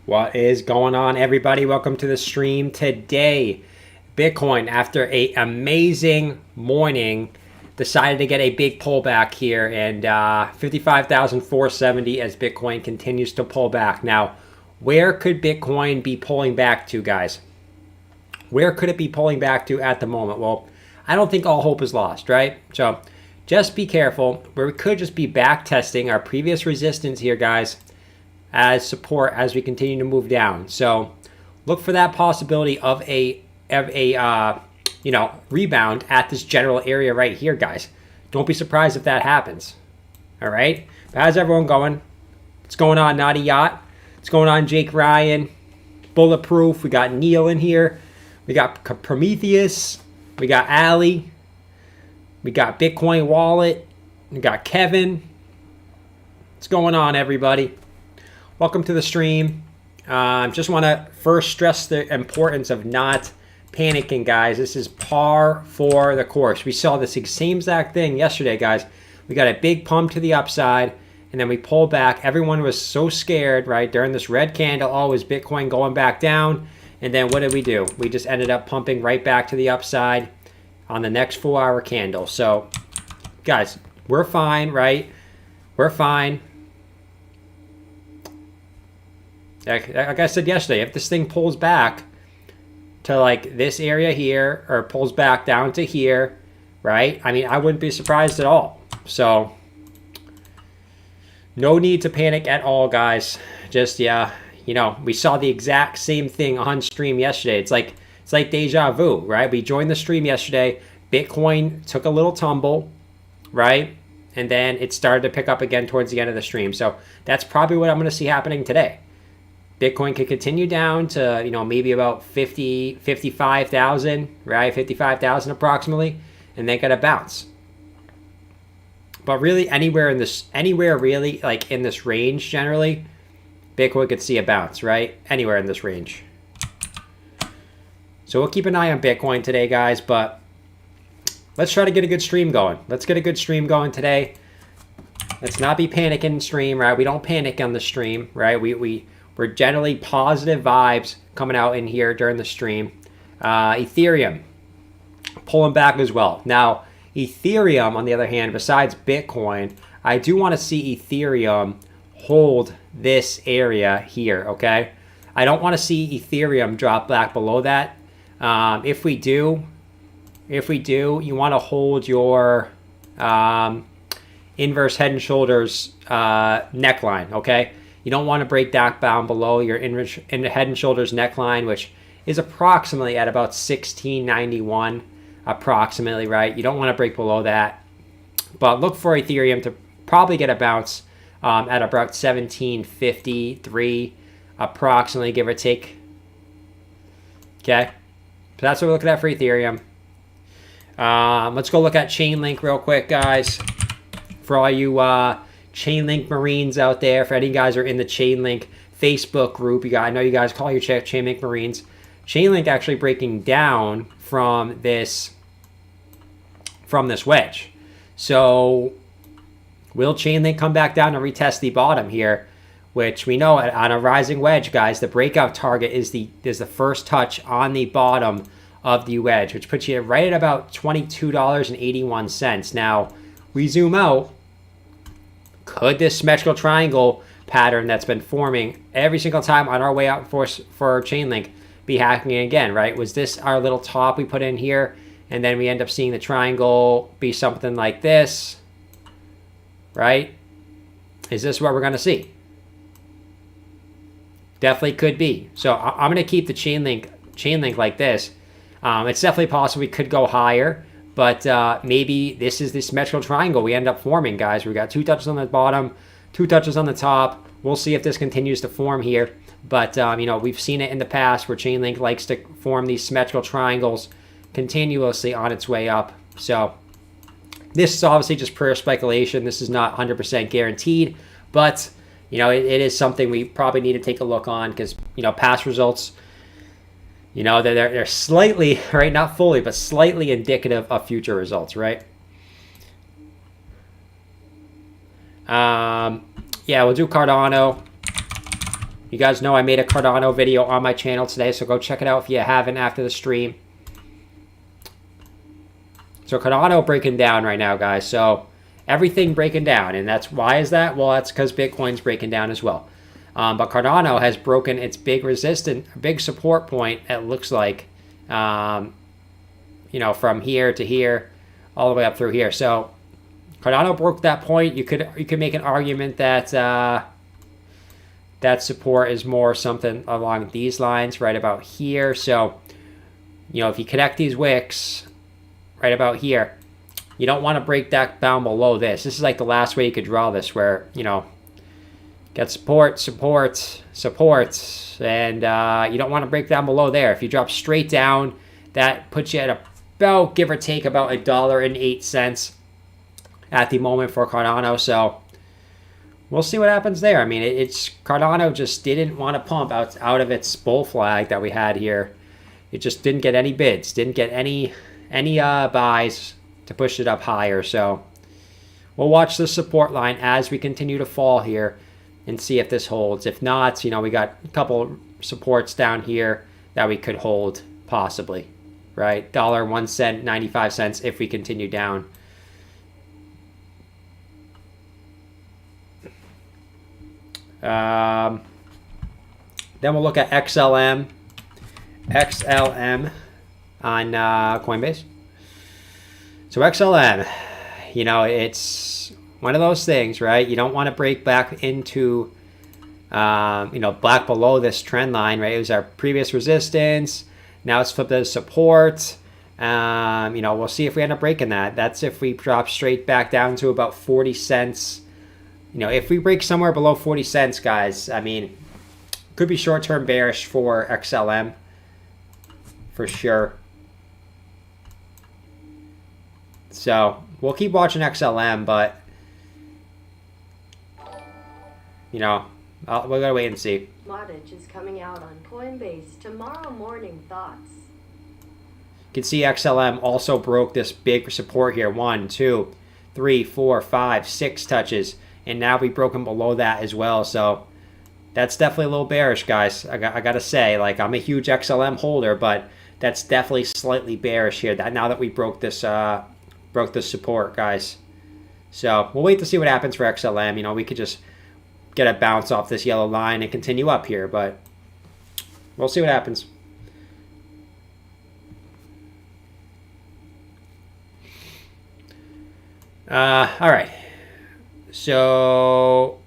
What is going on, everybody? Welcome to the stream today. Bitcoin, after an amazing morning, decided to get a big pullback here, and 55,470 as Bitcoin continues to pull back. Now, where could Bitcoin be pulling back to, guys? Where could it be pulling back to at the moment? Well, I don't think all hope is lost, right? So just be careful. We could just be back testing our previous resistance here, guys, as support as we continue to move down. So look for that possibility of a rebound at this general area right here, guys. Don't be surprised if that happens. All right. But how's everyone going? What's going on, Naughty Yacht? What's going on, Jake Ryan? Bulletproof. We got Neil in here. We got Prometheus. We got Ali. We got Bitcoin Wallet. We got Kevin. What's going on, everybody? Welcome to the stream. Just want to first stress the importance of not panicking, guys. This is par for the course. We saw this same exact thing yesterday, guys. We got a big pump to the upside, and then we pulled back. Everyone was so scared, right, during this red candle. Oh, is Bitcoin going back down? And then what did we do? We just ended up pumping right back to the upside on the next 4-hour candle. So, guys, we're fine, right? We're fine. Like I said yesterday, if this thing pulls back to like this area here, or pulls back down to here, right? I mean, I wouldn't be surprised at all. So no need to panic at all, guys. Just, we saw the exact same thing on stream yesterday. It's like deja vu, right? We joined the stream yesterday. Bitcoin took a little tumble, right? And then it started to pick up again towards the end of the stream. So that's probably what I'm going to see happening today. Bitcoin could continue down to, maybe about 55,000, right? 55,000 approximately, and then get a bounce. But really, anywhere really, like in this range generally, Bitcoin could see a bounce, right? Anywhere in this range. So we'll keep an eye on Bitcoin today, guys, but let's try to get a good stream going. Let's get a good stream going today. Let's not be panicking in stream, right? We don't panic on the stream, right? We're generally positive vibes coming out in here during the stream. Ethereum pulling back as well. Now, Ethereum, on the other hand, besides Bitcoin, I do want to see Ethereum hold this area here, okay? I don't want to see Ethereum drop back below that. If we do, you want to hold your inverse head and shoulders neckline, okay? You don't want to break that down below your head and shoulders neckline, which is approximately at about 1691, approximately, right? You don't want to break below that. But look for Ethereum to probably get a bounce at about 1753, approximately, give or take. Okay? So that's what we're looking at for Ethereum. Let's go look at Chainlink real quick, guys. For all you Chainlink Marines out there, for any guys who are in the Chainlink Facebook group, I know you guys call your Chainlink Marines. Chainlink actually breaking down from this wedge. So will Chainlink come back down and retest the bottom here? Which we know on a rising wedge, guys, the breakout target is the first touch on the bottom of the wedge, which puts you right at about $22.81. Now we zoom out. Could this symmetrical triangle pattern that's been forming every single time on our way out for Chainlink be happening again, right? Was this our little top we put in here, and then we end up seeing the triangle be something like this, right? Is this what we're going to see? Definitely could be. So I'm going to keep the Chainlink like this. It's definitely possible we could go higher. But maybe this is the symmetrical triangle we end up forming, guys. We got 2 touches on the bottom, 2 touches on the top. We'll see if this continues to form here. But, we've seen it in the past where Chainlink likes to form these symmetrical triangles continuously on its way up. So this is obviously just pure speculation. This is not 100% guaranteed. But, it is something we probably need to take a look on because, past results, they're slightly, right, not fully, but slightly indicative of future results, right? Yeah, we'll do Cardano. You guys know I made a Cardano video on my channel today, so go check it out if you haven't after the stream. So Cardano breaking down right now, guys. So everything breaking down, and why is that? Well, that's because Bitcoin's breaking down as well. But Cardano has broken its big support point. It looks like, you know, from here to here, all the way up through here. So Cardano broke that point. You could make an argument that that support is more something along these lines, right about here. So, you know, if you connect these wicks right about here, you don't want to break that down below this. This is like the last way you could draw this, where, you know, get support, and you don't want to break down below there. If you drop straight down, that puts you at about, give or take, about $1.08 at the moment for Cardano. So we'll see what happens there. I mean, it's Cardano just didn't want to pump out of its bull flag that we had here. It just didn't get any bids, didn't get any buys to push it up higher. So we'll watch the support line as we continue to fall here and see if this holds. If not, you know, we got a couple supports down here that we could hold possibly, right? $1, 1 cent, 95 cents if we continue down. Then we'll look at XLM on Coinbase. So XLM, you know, it's one of those things, right? You don't want to break back into, you know, back below this trend line, right? It was our previous resistance. Now it's flipped as support. You know, we'll see if we end up breaking that. That's if we drop straight back down to about 40 cents. You know, if we break somewhere below 40 cents, guys, I mean, could be short-term bearish for XLM for sure. So we'll keep watching XLM, but, you know, we're going to wait and see. Modic is coming out on Coinbase tomorrow morning. Thoughts? You can see XLM also broke this big support here. 1, 2, 3, 4, 5, 6 touches. And now we've broken below that as well. So that's definitely a little bearish, guys. I got to say, like, I'm a huge XLM holder, but that's definitely slightly bearish here. Now that we broke this support, guys. So we'll wait to see what happens for XLM. You know, we could just get a bounce off this yellow line and continue up here, but we'll see what happens. All right. So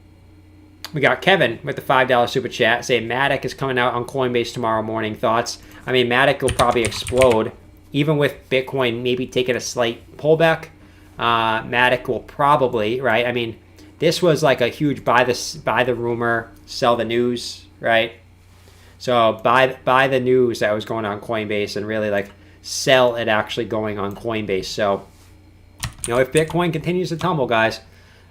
we got Kevin with the $5 super chat saying Matic is coming out on Coinbase tomorrow morning. Thoughts? I mean, Matic will probably explode. Even with Bitcoin maybe taking a slight pullback, Matic will probably, right? I mean, this was like a huge buy the rumor, sell the news, right? So buy the news that was going on Coinbase and really like sell it actually going on Coinbase. So, you know, if Bitcoin continues to tumble, guys,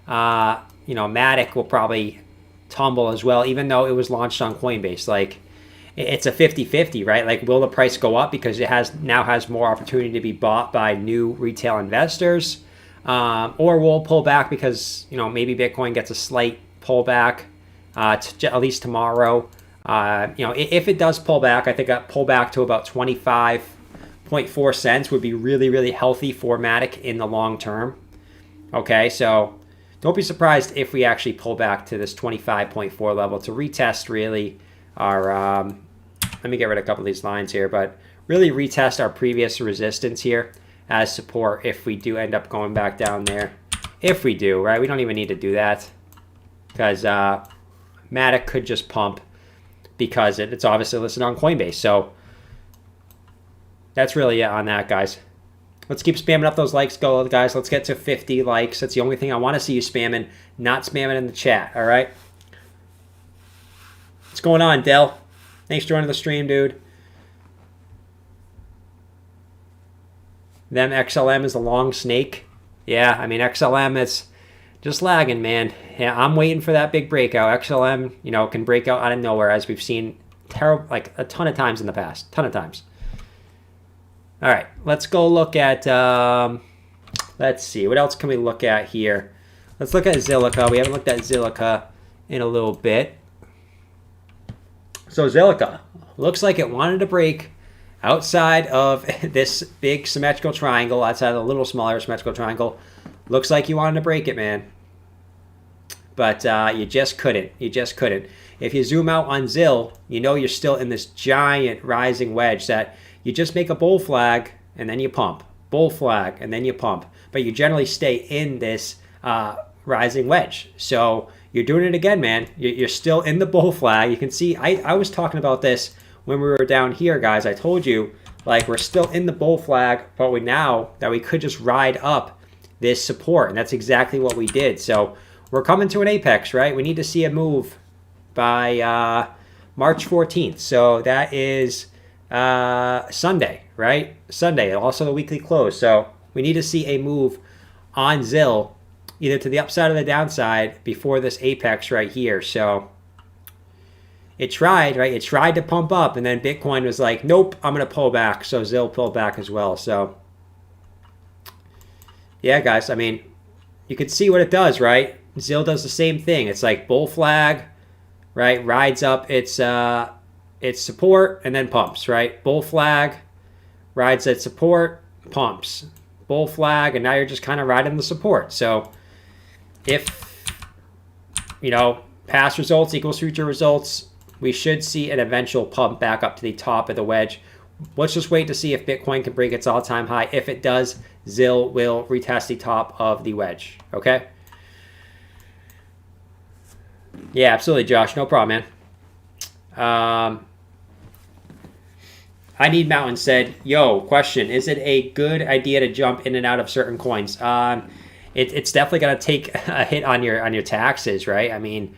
you know, Matic will probably tumble as well, even though it was launched on Coinbase. Like, it's a 50-50, right? Like, will the price go up because it now has more opportunity to be bought by new retail investors? Or will it pull back because, you know, maybe Bitcoin gets a slight pullback at least tomorrow. You know, if it does pull back, I think a pullback to about 25.4 cents would be really, really healthy for Matic in the long term. Okay, so don't be surprised if we actually pull back to this 25.4 level to retest really our, let me get rid of a couple of these lines here, but really retest our previous resistance here as support if we do end up going back down there. If we do, right? We don't even need to do that because Matic could just pump because it's obviously listed on Coinbase. So that's really it on that, guys. Let's keep spamming up those likes, guys. Let's get to 50 likes. That's the only thing I want to see you spamming, not spamming in the chat, all right? What's going on, Dell? Thanks for joining the stream, dude. Them XLM is a long snake. Yeah, I mean, XLM is just lagging, man. Yeah, I'm waiting for that big breakout. XLM, you know, can break out of nowhere, as we've seen like a ton of times in the past. Ton of times. All right, let's go look at, let's see, what else can we look at here? Let's look at Zilliqa. We haven't looked at Zilliqa in a little bit. So Zilliqa looks like it wanted to break outside of this big symmetrical triangle, outside of the little smaller symmetrical triangle. Looks like you wanted to break it, man. But you just couldn't. You just couldn't. If you zoom out on Zill, you know you're still in this giant rising wedge that you just make a bull flag and then you pump. Bull flag and then you pump. But you generally stay in this rising wedge. So you're doing it again, man. You're still in the bull flag. You can see, I was talking about this when we were down here, guys. I told you, like, we're still in the bull flag, but now that we could just ride up this support. And that's exactly what we did. So we're coming to an apex, right? We need to see a move by March 14th. So that is Sunday, right? Sunday, also the weekly close. So we need to see a move on Zill, either to the upside or the downside before this apex right here. So it tried, right? It tried to pump up, and then Bitcoin was like, nope, I'm going to pull back. So Zill pulled back as well. So yeah, guys, I mean, you can see what it does, right? Zill does the same thing. It's like bull flag, right? Rides up its support and then pumps, right? Bull flag, rides at support, pumps. Bull flag, and now you're just kind of riding the support. So if, you know, past results equals future results, we should see an eventual pump back up to the top of the wedge. Let's just wait to see if Bitcoin can break its all-time high. If it does, Zill will retest the top of the wedge. Okay? Yeah, absolutely, Josh. No problem, man. I Need Mountain said, yo, question, is it a good idea to jump in and out of certain coins? It's definitely going to take a hit on your taxes, right? I mean,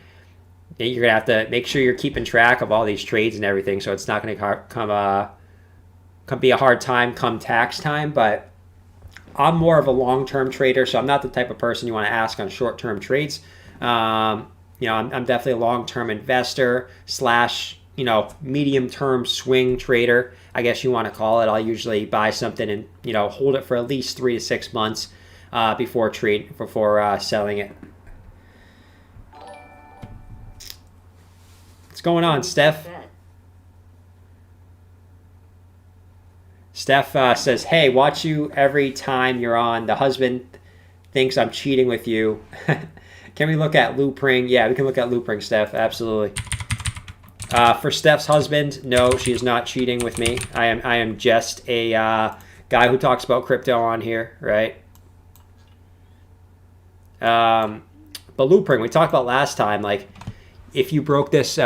you're going to have to make sure you're keeping track of all these trades and everything, so it's not going to come be a hard time come tax time. But I'm more of a long-term trader, so I'm not the type of person you want to ask on short-term trades. You know, I'm definitely a long-term investor / you know, medium-term swing trader, I guess you want to call it. I'll usually buy something and, you know, hold it for at least 3 to 6 months before selling it. What's going on, Steph? Steph says, hey, watch you every time you're on. The husband thinks I'm cheating with you. Can we look at Loopring? Yeah, we can look at Loopring, Steph. Absolutely. For Steph's husband, no, she is not cheating with me. I am just a guy who talks about crypto on here, right? But Loopring, we talked about last time, like, if you broke this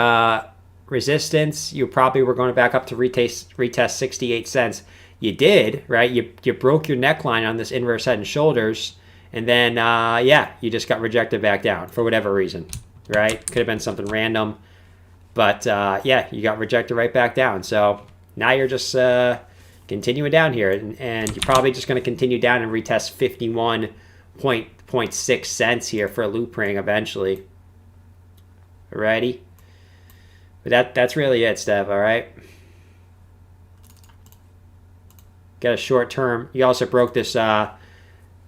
resistance, you probably were going back up to retest 68 cents. You did, right? You broke your neckline on this inverse head and shoulders, and then, yeah, you just got rejected back down for whatever reason, right? Could have been something random. But, yeah, you got rejected right back down. So now you're just continuing down here. And you're probably just going to continue down and retest 51.6 cents here for a Loopring eventually. Alrighty. But that's really it, Steph, all right? Got a short term. You also broke this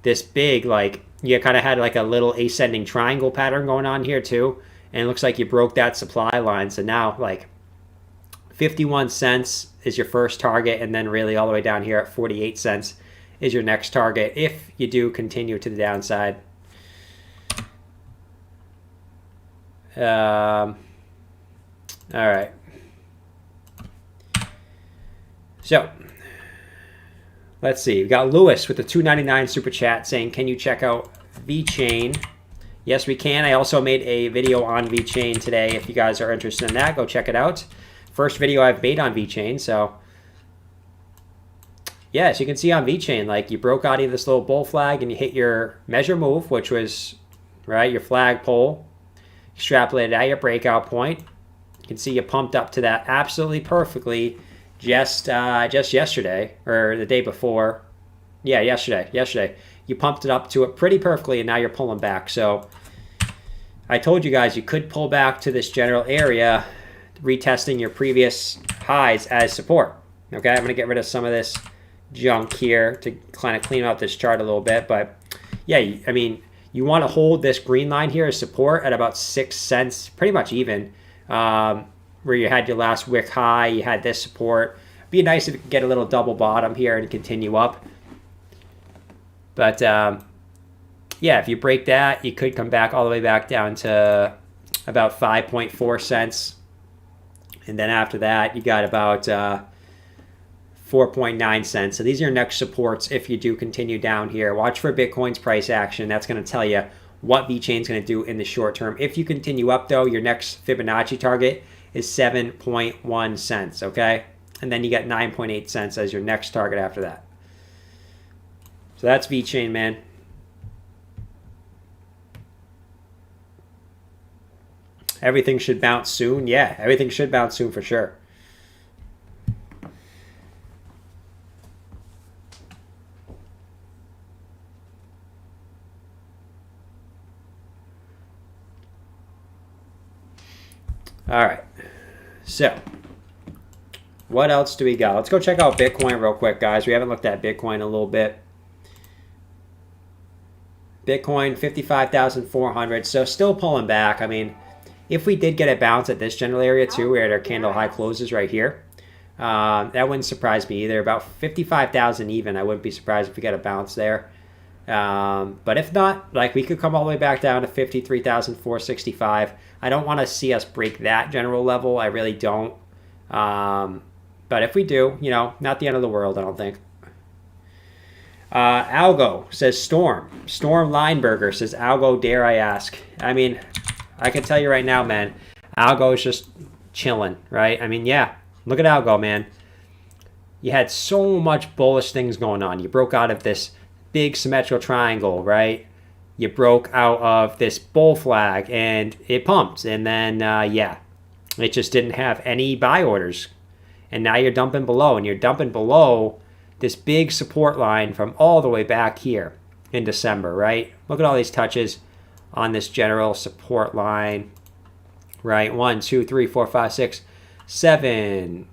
this big, like, you kind of had like a little ascending triangle pattern going on here too. And it looks like you broke that supply line. So now, like, 51 cents is your first target, and then really all the way down here at 48 cents is your next target if you do continue to the downside. All right. So let's see. We got Lewis with the $2.99 super chat saying, can you check out VeChain? Yes, we can. I also made a video on VeChain today. If you guys are interested in that, go check it out. First video I've made on VeChain. So yeah, as you can see on VeChain, like, you broke out of this little bull flag and you hit your measure move, which was, right, your flag pole. Extrapolated at your breakout point. You can see you pumped up to that absolutely perfectly just yesterday, or the day before. Yeah, yesterday. You pumped it up to it pretty perfectly, and now you're pulling back. So I told you guys you could pull back to this general area, retesting your previous highs as support. Okay, I'm going to get rid of some of this junk here to kind of clean out this chart a little bit. But yeah, I mean, you want to hold this green line here as support at about 6 cents, pretty much even, where you had your last wick high, you had this support. Be nice if you could get a little double bottom here and continue up. But yeah, if you break that, you could come back all the way back down to about 5.4 cents. And then after that, you got about 4.9 cents. So these are your next supports if you do continue down here. Watch for Bitcoin's price action. That's going to tell you what VeChain's going to do in the short term. If you continue up, though, your next Fibonacci target is 7.1 cents, okay? And then you got 9.8 cents as your next target after that. So that's VeChain, man. Everything should bounce soon. Yeah, everything should bounce soon for sure. All right. So, what else do we got? Let's go check out Bitcoin real quick, guys. We haven't looked at Bitcoin in a little bit. Bitcoin, 55,400. So, still pulling back. I mean, if we did get a bounce at this general area too, we're at our candle high closes right here. That wouldn't surprise me either. About 55,000 even. I wouldn't be surprised if we get a bounce there. But if not, like we could come all the way back down to 53,465. I don't want to see us break that general level. I really don't. But if we do, you know, not the end of the world, I don't think. Algo says Storm. Storm Lineberger says, Algo, dare I ask? I mean, I can tell you right now, man, Algo is just chilling, right? I mean, yeah, look at Algo, man. You had so much bullish things going on. You broke out of this big symmetrical triangle, right? You broke out of this bull flag and it pumped. And then, yeah, it just didn't have any buy orders. And now you're dumping below, and you're dumping below this big support line from all the way back here in December, right? Look at all these touches on this general support line, right? 1, 2, 3, 4, 5, 6, 7,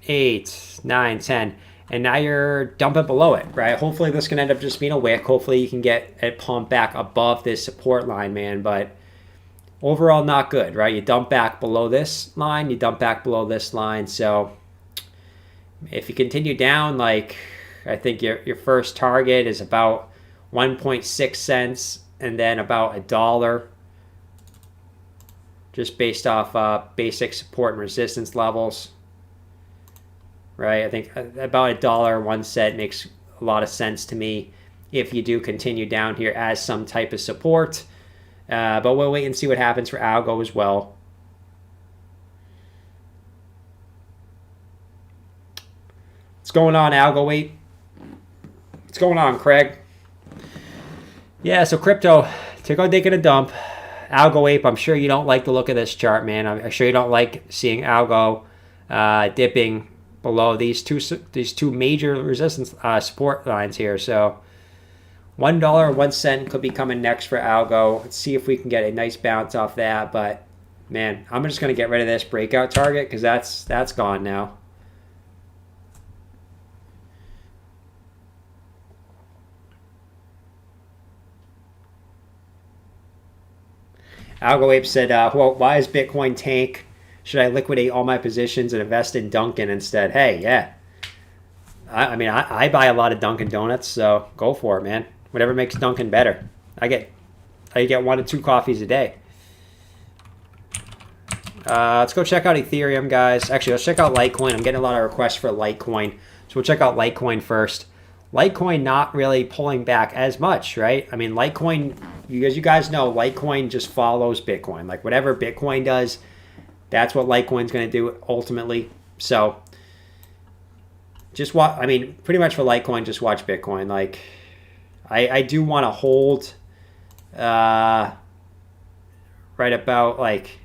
8, 9, 10. And now you're dumping below it, right? Hopefully this can end up just being a wick. Hopefully you can get a pump back above this support line, man. But overall, not good, right? You dump back below this line. You dump back below this line. So if you continue down, like I think your first target is about 1.6 cents and then about $1, just based off basic support and resistance levels. Right, I think about $1, 1 cent makes a lot of sense to me if you do continue down here as some type of support. But we'll wait and see what happens for Algo as well. What's going on, Algo? Wait. What's going on, Craig? Yeah, so crypto, taking a dump. Algo Ape, I'm sure you don't like the look of this chart, man. I'm sure you don't like seeing Algo dipping below these two major resistance support lines here. So $1, 1 cent could be coming next for Algo. Let's see if we can get a nice bounce off that. But man, I'm just gonna get rid of this breakout target because that's gone now. Algo Ape said, well, why is Bitcoin tank? Should I liquidate all my positions and invest in Dunkin' instead? Hey, yeah. I mean, I buy a lot of Dunkin' Donuts, so go for it, man. Whatever makes Dunkin' better. I get 1 to 2 coffees a day. Let's go check out Ethereum, guys. Actually, let's check out Litecoin. I'm getting a lot of requests for Litecoin. So we'll check out Litecoin first. Litecoin not really pulling back as much, right? I mean, Litecoin, as you guys know, Litecoin just follows Bitcoin. Like whatever Bitcoin does, that's what Litecoin's going to do ultimately. So just watch, I mean, pretty much for Litecoin, just watch Bitcoin. Like I do want to hold right about like,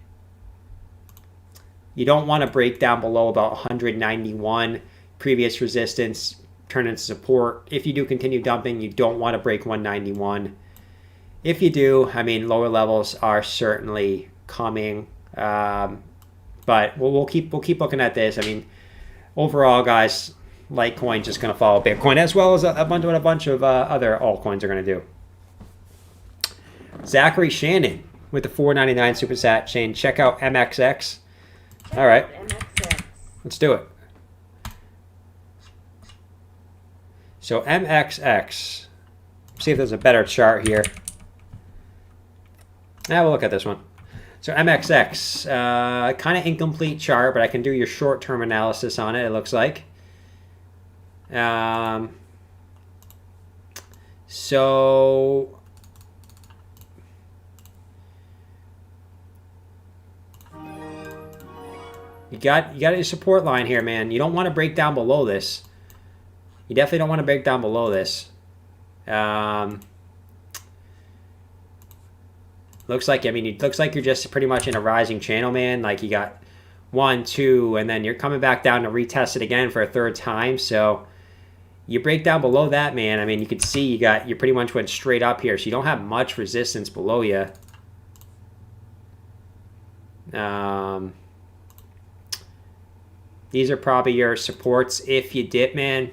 you don't want to break down below about 191 previous resistance, turn into support. If you do continue dumping, you don't want to break 191. If you do, I mean, lower levels are certainly coming. But we'll keep looking at this. I mean, overall, guys, Litecoin just going to follow Bitcoin as well as a bunch of other altcoins are going to do. Zachary Shannon with the $4.99 super sat chain. Check out MXX. All right. MXX. Let's do it. So MXX. See if there's a better chart here. Now we'll look at this one. So MXX, kind of incomplete chart, but I can do your short-term analysis on it, it looks like. So you got your support line here, man. You don't want to break down below this. You definitely don't want to break down below this. Looks like, I mean, it looks like you're just pretty much in a rising channel, man. Like you got 1, 2, and then you're coming back down to retest it again for a third time. So you break down below that, man. I mean, you can see you pretty much went straight up here. So you don't have much resistance below you. These are probably your supports if you dip, man.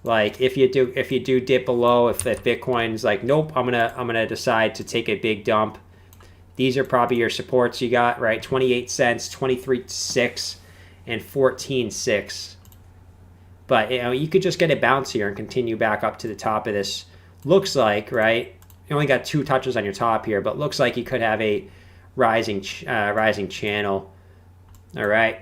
Like if you do dip below, if Bitcoin's like, nope, I'm gonna decide to take a big dump. These are probably your supports you got, right? 28 cents, 23.6, and 14.6. But you know, you could just get a bounce here and continue back up to the top of this. Looks like, right? You only got 2 touches on your top here, but looks like you could have a rising channel. All right.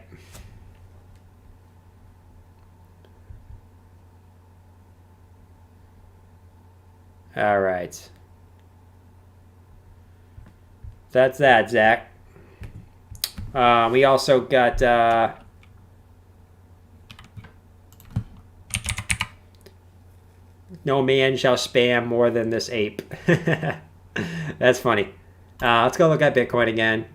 All right. That's that, Zach. We also got no man shall spam more than this ape. That's funny. Let's go look at Bitcoin again.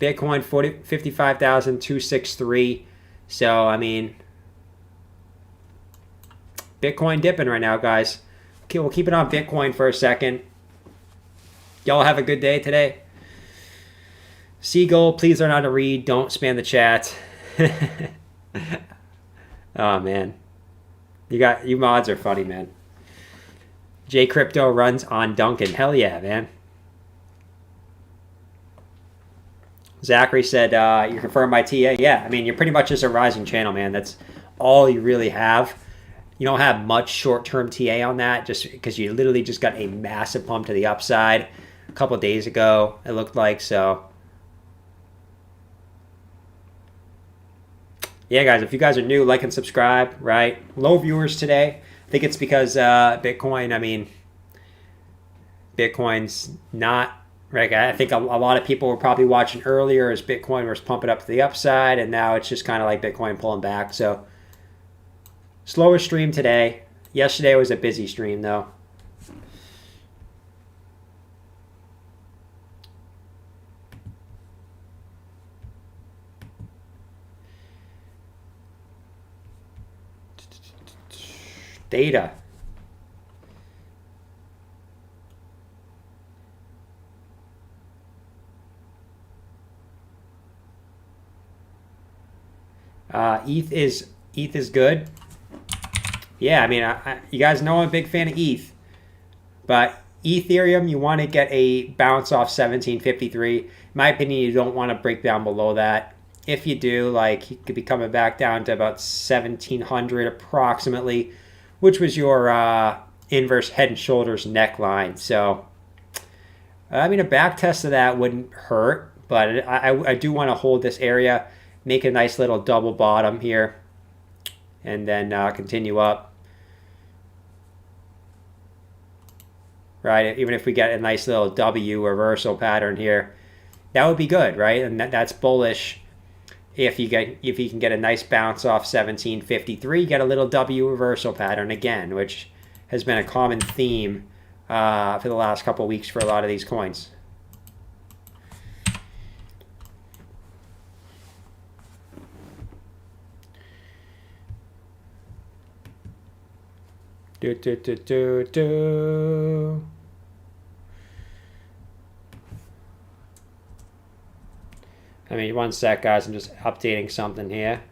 Bitcoin 55,263. So, I mean, Bitcoin dipping right now, guys. Okay, we'll keep it on Bitcoin for a second. Y'all have a good day today. Seagull, please learn how to read. Don't spam the chat. Oh, man. You mods are funny, man. J Crypto runs on Duncan. Hell yeah, man. Zachary said, you confirmed my TA. Yeah, I mean, you're pretty much just a rising channel, man. That's all you really have. You don't have much short-term TA on that just because you literally just got a massive pump to the upside a couple of days ago, it looked like. So, yeah, guys, if you guys are new, like and subscribe, right? Low viewers today. I think it's because Bitcoin, I mean, Bitcoin's not, right? I think a lot of people were probably watching earlier as Bitcoin was pumping up to the upside, and now it's just kind of like Bitcoin pulling back. So, slower stream today. Yesterday was a busy stream, though. Data. ETH is good. Yeah, I mean, you guys know I'm a big fan of ETH, but Ethereum, you want to get a bounce off 1753. In my opinion, you don't want to break down below that. If you do, like, you could be coming back down to about 1700 approximately, which was your inverse head and shoulders neckline. So, I mean, a back test of that wouldn't hurt, but I do want to hold this area, make a nice little double bottom here, and then continue up. Right, even if we get a nice little W reversal pattern here, that would be good, right? And that's bullish. If you can get a nice bounce off 1753, get a little W reversal pattern again, which has been a common theme for the last couple of weeks for a lot of these coins. I mean, one sec, guys. I'm just updating something here.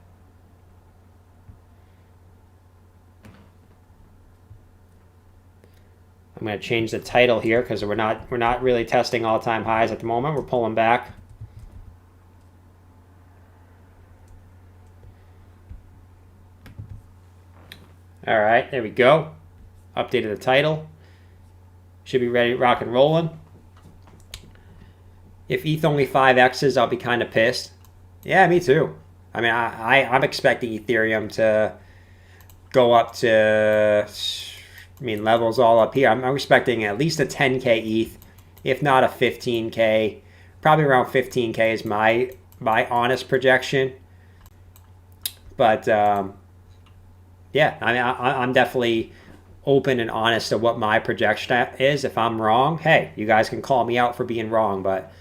I'm going to change the title here because we're not really testing all-time highs at the moment. We're pulling back. All right, there we go. Updated the title. Should be ready, rock and rolling. If ETH only 5x's, I'll be kind of pissed. Yeah, me too. I mean, I'm expecting Ethereum to go up to, I mean, levels all up here. I'm expecting at least a 10K ETH, if not a 15K. Probably around 15K is my honest projection. But yeah, I mean, I'm definitely open and honest to what my projection is. If I'm wrong, hey, you guys can call me out for being wrong. But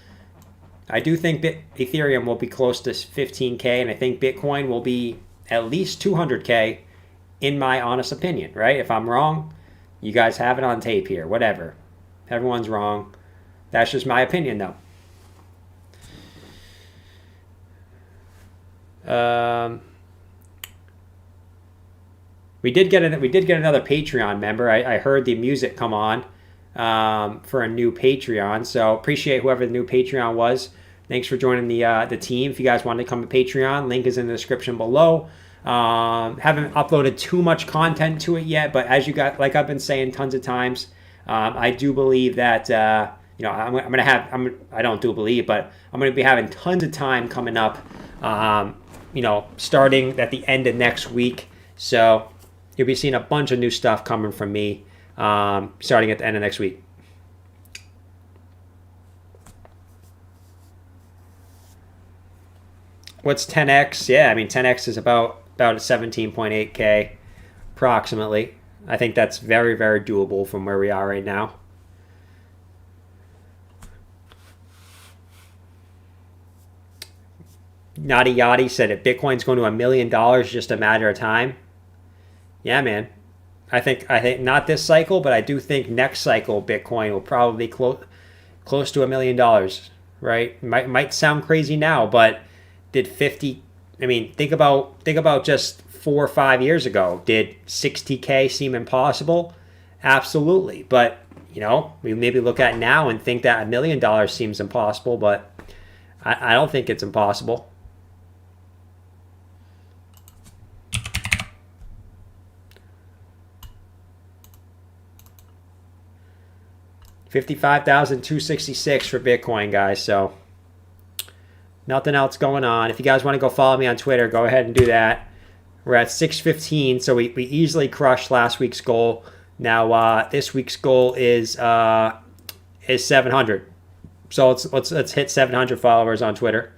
I do think Ethereum will be close to 15K, and I think Bitcoin will be at least 200K, in my honest opinion, right? If I'm wrong, you guys have it on tape here, whatever. Everyone's wrong. That's just my opinion, though. We did get another Patreon member. I heard the music come on for a new Patreon. So appreciate whoever the new Patreon was. Thanks for joining the team. If you guys want to come to Patreon, link is in the description below. Haven't uploaded too much content to it yet, but as you got, like I've been saying tons of times, I do believe that you know, I don't do believe, but I'm gonna be having tons of time coming up. You know, starting at the end of next week. So you'll be seeing a bunch of new stuff coming from me starting at the end of next week. What's 10x? Yeah, I mean, 10x is about 17.8K approximately. I think that's very, very doable from where we are right now. Naughty Yachty said if Bitcoin's going to $1 million, just a matter of time. Yeah, man. I think not this cycle, but I do think next cycle Bitcoin will probably close to $1 million, right? Might sound crazy now, but did 50? I mean, think about just 4 or 5 years ago. Did 60K seem impossible? Absolutely, but you know, we maybe look at now and think that $1 million seems impossible, but I don't think it's impossible. $55,266 for Bitcoin, guys. So nothing else going on. If you guys want to go follow me on Twitter, go ahead and do that. We're at 615, so we easily crushed last week's goal. Now this week's goal is 700. So let's hit 700 followers on Twitter.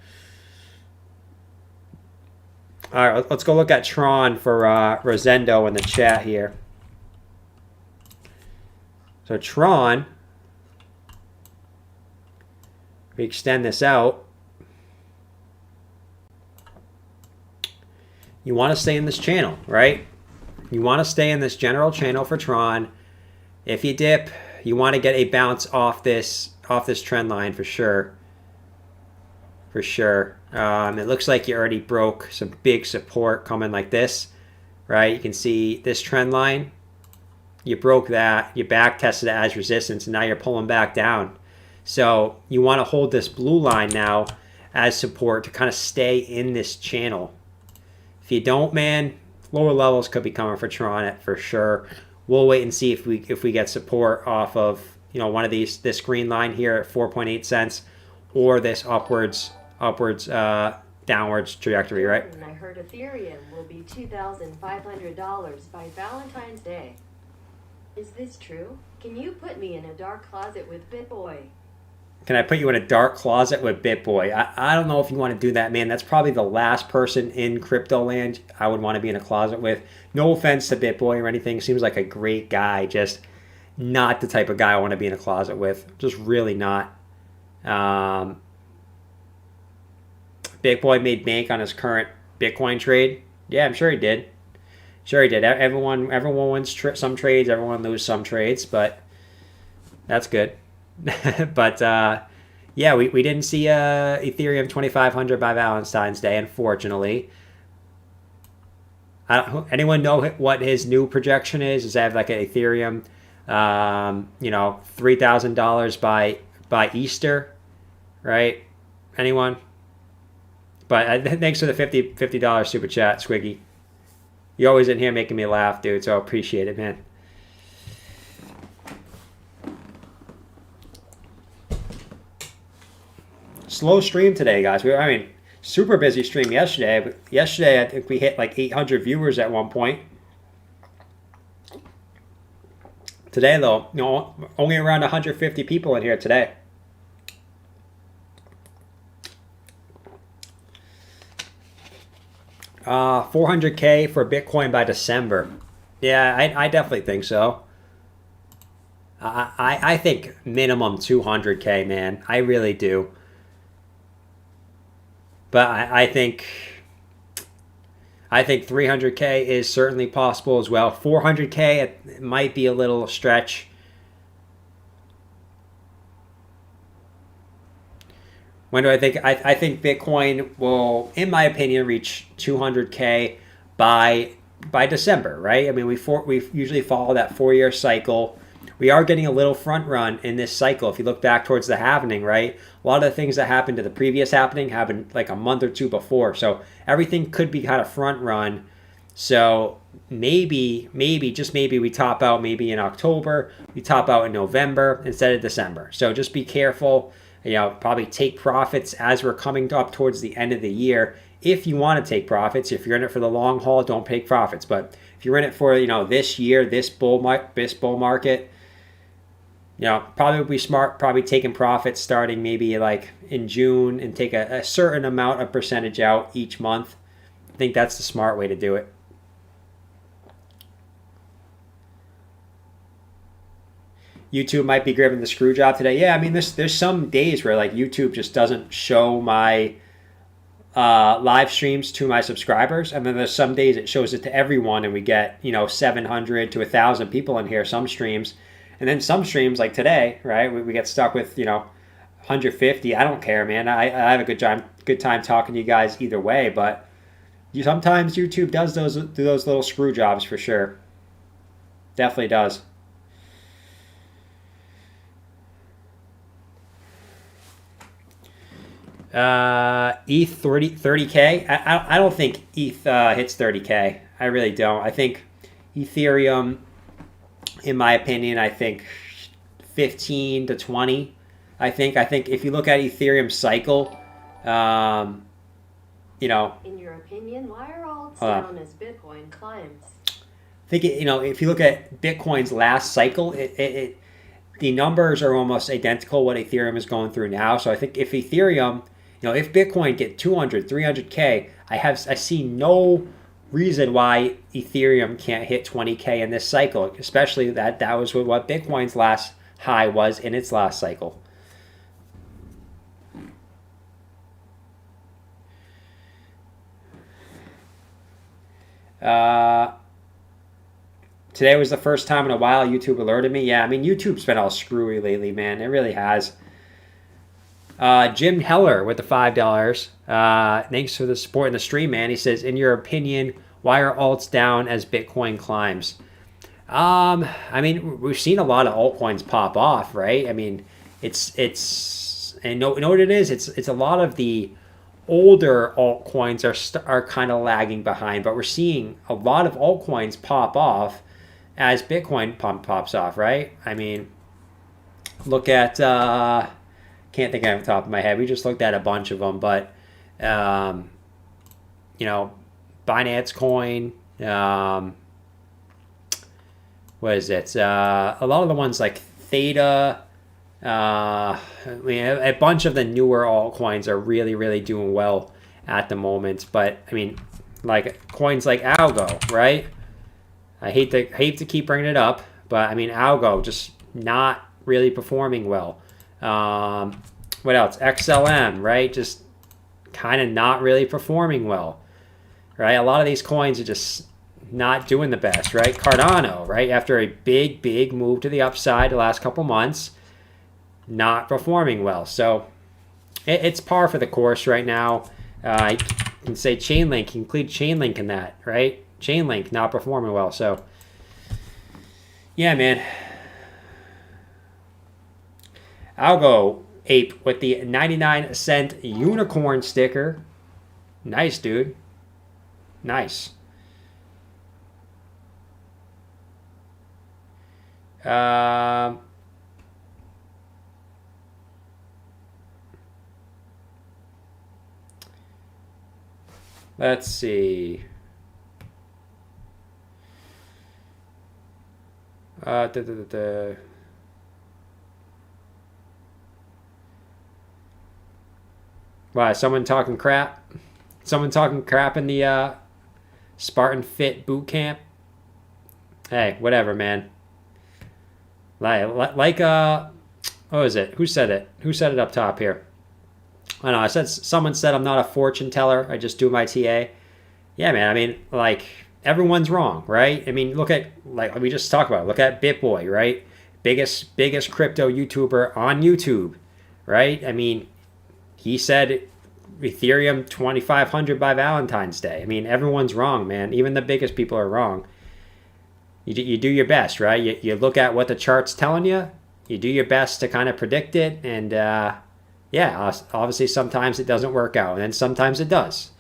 All right, let's go look at Tron for Rosendo in the chat here. So Tron, we extend this out. You want to stay in this channel, right? You want to stay in this general channel for Tron. If you dip, you want to get a bounce off this trend line for sure. For sure. It looks like you already broke some big support coming like this, right? You can see this trend line. You broke that. You back tested it as resistance, and now you're pulling back down. So you want to hold this blue line now as support to kind of stay in this channel. If you don't, man, lower levels could be coming for Tron for sure. We'll wait and see if we get support off of, you know, one of these, this green line here at 4.8 cents, or this upwards downwards trajectory, right? I heard Ethereum will be $2,500 by Valentine's Day. Is this true? Can you put me in a dark closet with BitBoy? Can I put you in a dark closet with BitBoy? I don't know if you want to do that, man. That's probably the last person in crypto land I would want to be in a closet with. No offense to BitBoy or anything. Seems like a great guy. Just not the type of guy I want to be in a closet with. Just really not. BitBoy made bank on his current Bitcoin trade. Yeah, I'm sure he did. Sure he did. Everyone wins some trades. Everyone loses some trades, but that's good. But yeah, we didn't see Ethereum 2,500 by Valentine's Day, unfortunately. Anyone know what his new projection is? Does that have like an Ethereum, you know, $3,000 by Easter, right? Anyone? But thanks for the $50 super chat, Squiggy. You're always in here making me laugh, dude, so I appreciate it, man. Slow stream today, guys. I mean, super busy stream yesterday. But yesterday, I think we hit like 800 viewers at one point. Today, though, only around 150 people in here today. $400K for Bitcoin by December. Yeah, I definitely think so. I think minimum 200K, man. I really do. But I think 300K is certainly possible as well. 400K, it might be a little stretch. When do I think? I think Bitcoin will, in my opinion, reach 200K by December, right? I mean, we usually follow that 4-year cycle. We are getting a little front run in this cycle. If you look back towards the halvening, right? A lot of the things that happened to the previous halvening happened like a month or two before. So everything could be kind of front run. So maybe, just maybe we top out maybe in October. We top out in November instead of December. So just be careful. Probably take profits as we're coming up towards the end of the year. If you want to take profits, if you're in it for the long haul, don't take profits. But if you're in it for this year, this bull market, probably would be smart, probably taking profits starting maybe like in June and take a certain amount of percentage out each month. I think that's the smart way to do it. YouTube might be giving the screw job today. Yeah, I mean, there's some days where like YouTube just doesn't show my live streams to my subscribers, and then there's some days it shows it to everyone, and we get 700 to 1,000 people in here. Some streams, and then some streams like today, right? We get stuck with 150. I don't care, man. I have a good time talking to you guys either way, but sometimes YouTube does those little screw jobs for sure. Definitely does. ETH 30K. I don't think ETH hits 30K. I really don't. I think Ethereum, in my opinion, I think 15 to 20. I think if you look at Ethereum's cycle, In your opinion, why are alts down as Bitcoin climbs? I think if you look at Bitcoin's last cycle, the numbers are almost identical what Ethereum is going through now. So I think if Ethereum, if Bitcoin get 200, 300K, I see no reason why Ethereum can't hit 20K in this cycle, especially that was what Bitcoin's last high was in its last cycle. Today was the first time in a while YouTube alerted me. Yeah, I mean, YouTube's been all screwy lately, man. It really has. Jim Heller with the $5. Thanks for the support in the stream, man. He says, in your opinion, why are alts down as Bitcoin climbs? I mean, we've seen a lot of altcoins pop off, right? I mean, and know what it is? It's a lot of the older altcoins are kind of lagging behind, but we're seeing a lot of altcoins pop off as Bitcoin pops off, right? I mean, look at can't think of the top of my head. We just looked at a bunch of them, but Binance Coin, what is it? A lot of the ones like Theta, I mean, a bunch of the newer altcoins are really, really doing well at the moment. But I mean, like coins like Algo, right? I hate to keep bringing it up, but I mean, Algo just not really performing well. What else? XLM, right? Just kind of not really performing well, right? A lot of these coins are just not doing the best, right? Cardano, right? After a big move to the upside the last couple months, not performing well. So it's par for the course right now. I can say Chainlink, include Chainlink in that, right? Chainlink not performing well. So yeah, man. Algo Ape with the 99-cent unicorn sticker. Nice, dude. Nice. Let's see. Wow, someone talking crap? Someone talking crap in the Spartan Fit boot camp? Hey, whatever, man. What was it? Who said it? Who said it up top here? I don't know. Someone said I'm not a fortune teller. I just do my TA. Yeah, man. I mean, like, everyone's wrong, right? I mean, look at, like we just talked about, look at BitBoy, right? Biggest crypto YouTuber on YouTube, right? I mean, he said Ethereum 2,500 by Valentine's Day. I mean, everyone's wrong, man. Even the biggest people are wrong. You do your best, right? You look at what the chart's telling you. You do your best to kind of predict it. And yeah, obviously sometimes it doesn't work out. And then sometimes it does.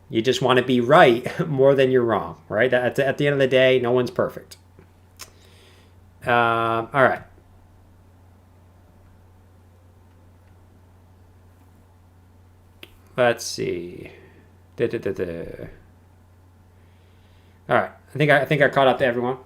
You just want to be right more than you're wrong, right? At the end of the day, no one's perfect. All right. Let's see. All right. I think I caught up to everyone.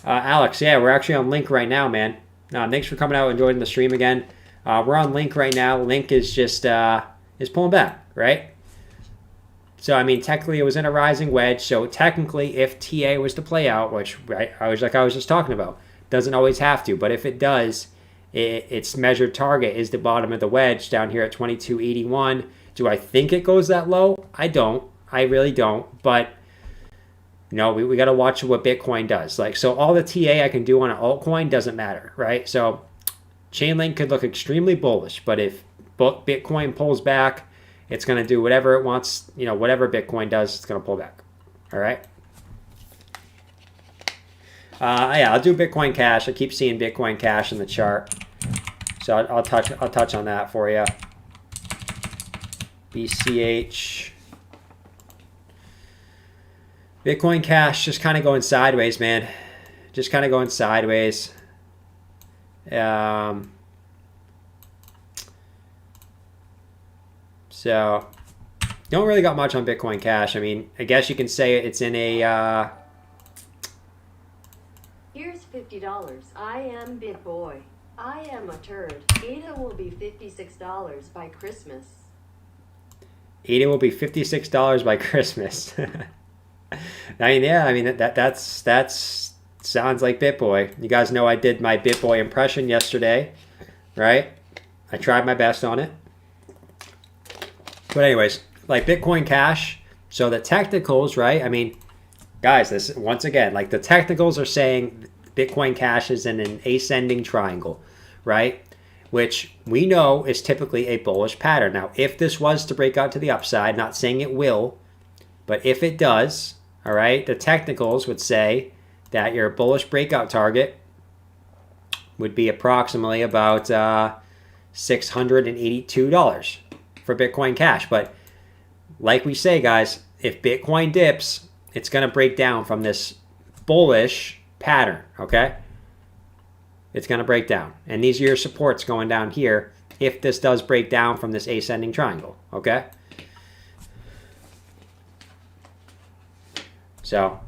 Alex, yeah, we're actually on Link right now, man. Thanks for coming out and joining the stream again. We're on Link right now. Link is just is pulling back, right? So, I mean, technically it was in a rising wedge. So, technically, if TA was to play out, which I was just talking about, doesn't always have to. But if it does, its measured target is the bottom of the wedge down here at 2281. Do I think it goes that low? I don't. I really don't. But, you know, we got to watch what Bitcoin does. Like, so all the TA I can do on an altcoin doesn't matter, right? So, Chainlink could look extremely bullish. But if Bitcoin pulls back, it's going to do whatever it wants, you know, whatever Bitcoin does, it's going to pull back. All right. Yeah, I'll do Bitcoin Cash. I keep seeing Bitcoin Cash in the chart. So I'll touch on that for you. BCH. Bitcoin Cash just kind of going sideways, man. Just kind of going sideways. So, don't really got much on Bitcoin Cash. I mean, I guess you can say it's in a... Here's $50. I am BitBoy. I am a turd. ADA will be $56 by Christmas. ADA will be $56 by Christmas. I mean, yeah, I mean, that's sounds like BitBoy. You guys know I did my BitBoy impression yesterday, right? I tried my best on it. But anyways, like Bitcoin Cash, so the technicals, right? I mean, guys, this once again, like the technicals are saying Bitcoin Cash is in an ascending triangle, right? Which we know is typically a bullish pattern. Now, if this was to break out to the upside, not saying it will, but if it does, all right, the technicals would say that your bullish breakout target would be approximately about $682 for Bitcoin Cash. But like we say, guys, if Bitcoin dips, it's going to break down from this bullish pattern, okay? It's going to break down. And these are your supports going down here if this does break down from this ascending triangle, okay? So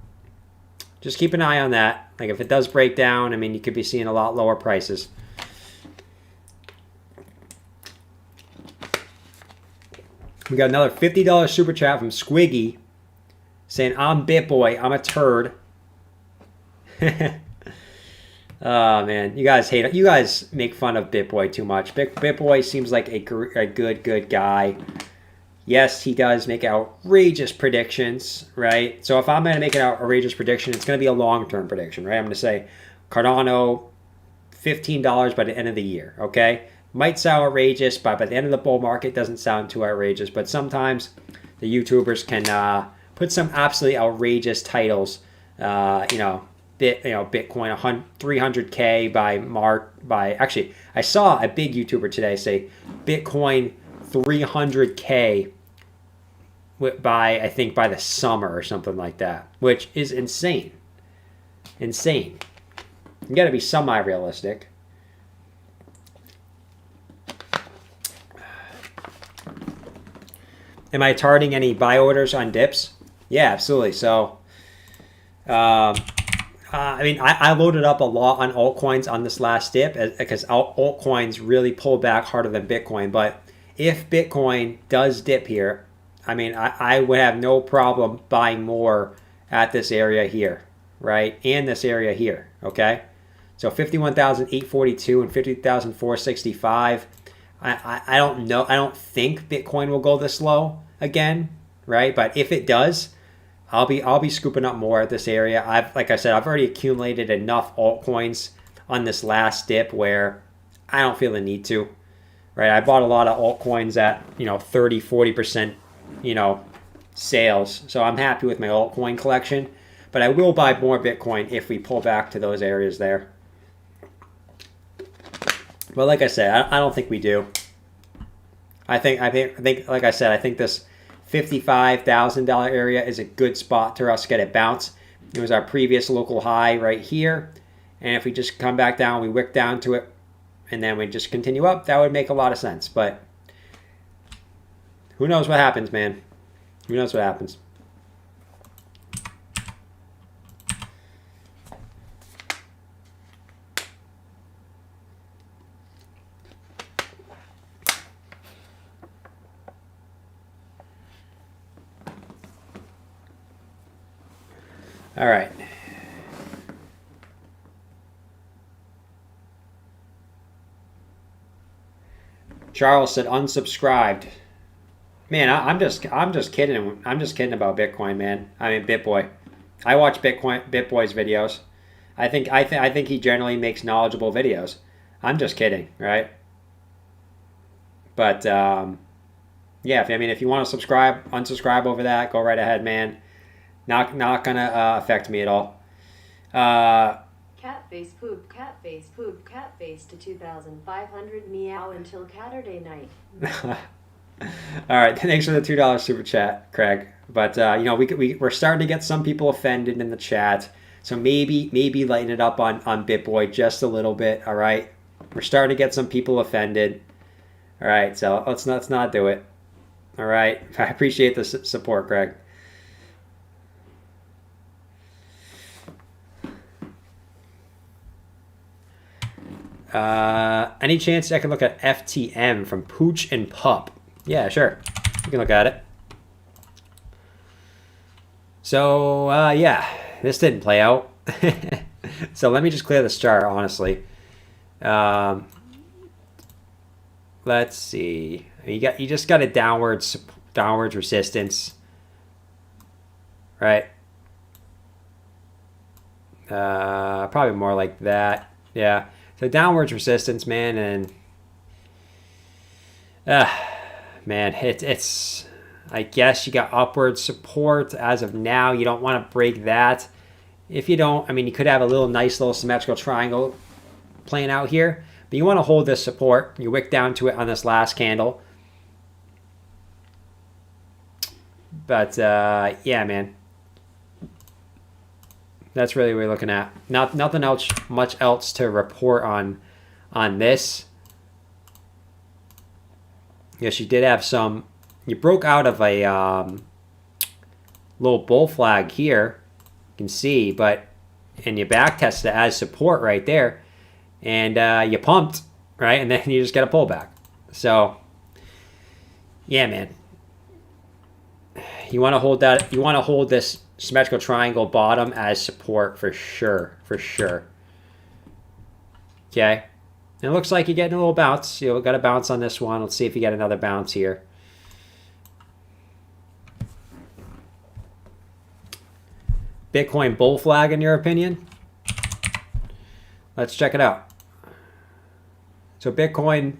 just keep an eye on that. Like if it does break down, I mean, you could be seeing a lot lower prices. We got another $50 super chat from Squiggy saying, I'm BitBoy, I'm a turd. Oh, man. You guys hate it. You guys make fun of BitBoy too much. BitBoy seems like a good guy. Yes, he does make outrageous predictions, right? So if I'm going to make an outrageous prediction, it's going to be a long-term prediction, right? I'm going to say Cardano, $15 by the end of the year, okay? Might sound outrageous, but by the end of the bull market, it doesn't sound too outrageous. But sometimes the YouTubers can put some absolutely outrageous titles, Bitcoin 300K by March. Actually, I saw a big YouTuber today say Bitcoin 300K by, I think, by the summer or something like that, which is insane. Insane. You got to be semi-realistic. Am I targeting any buy orders on dips? Yeah, absolutely. So, I mean, I loaded up a lot on altcoins on this last dip because altcoins really pulled back harder than Bitcoin. But if Bitcoin does dip here, I mean, I would have no problem buying more at this area here, right? And this area here, okay? So 51,842 and 50,465. I don't know. I don't think Bitcoin will go this low again, right? But if it does, I'll be scooping up more at this area. Like I said, I've already accumulated enough altcoins on this last dip where I don't feel the need to, right? I bought a lot of altcoins at 30, 40%, sales. So I'm happy with my altcoin collection, but I will buy more Bitcoin if we pull back to those areas there. But like I said, I don't think we do. I think, like I said, I think this $55,000 area is a good spot to us get it bounce. It was our previous local high right here. And if we just come back down, we wick down to it, and then we just continue up, that would make a lot of sense. But who knows what happens, man? Who knows what happens? All right. Charles said unsubscribed. Man, I'm just kidding. I'm just kidding about Bitcoin, man. I mean BitBoy. I watch BitBoy's videos. I think he generally makes knowledgeable videos. I'm just kidding, right? But yeah, if you want to unsubscribe over that, go right ahead, man. Not gonna affect me at all. Cat face poop, cat face poop, cat face to 2,500 meow until Saturday night. All right, thanks for the $2 super chat, Craig. But we're starting to get some people offended in the chat, so maybe lighten it up on BitBoy just a little bit. All right, we're starting to get some people offended. All right, so let's not do it. All right, I appreciate the support, Craig. Any chance I can look at FTM from Pooch and Pup? Yeah, sure. You can look at it. So, yeah, this didn't play out. So let me just clear this chart, honestly. Let's see. You just got a downward resistance, right? Probably more like that. Yeah. So downwards resistance, man, and man, it's I guess you got upward support as of now. You don't want to break that. If you don't, I mean, you could have a nice little symmetrical triangle playing out here, but you want to hold this support. You wick down to it on this last candle. But yeah, man. That's really what we're looking at. Nothing else, much else to report on this. Yes, you did have some. You broke out of a little bull flag here. You can see, and you back tested it as support right there, and you pumped, right, and then you just get a pullback. So, yeah, man. You want to hold that. You want to hold this symmetrical triangle bottom as support for sure. Okay, and it looks like you're getting a little bounce. You got a bounce on this one. Let's see if you get another bounce here. Bitcoin bull flag, in your opinion? Let's check it out. So Bitcoin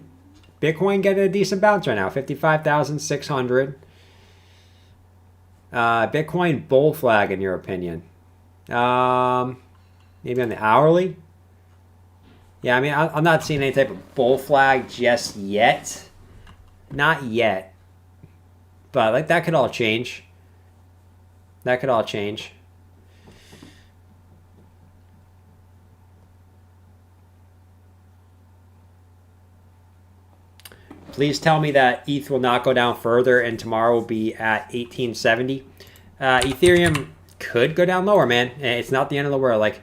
getting a decent bounce right now, 55,600. Bitcoin bull flag, in your opinion? Maybe on the hourly? Yeah, I mean, I'm not seeing any type of bull flag just yet. Not yet. But like that could all change. That could all change. Please tell me that ETH will not go down further and tomorrow will be at 1870. Ethereum could go down lower, man. It's not the end of the world. Like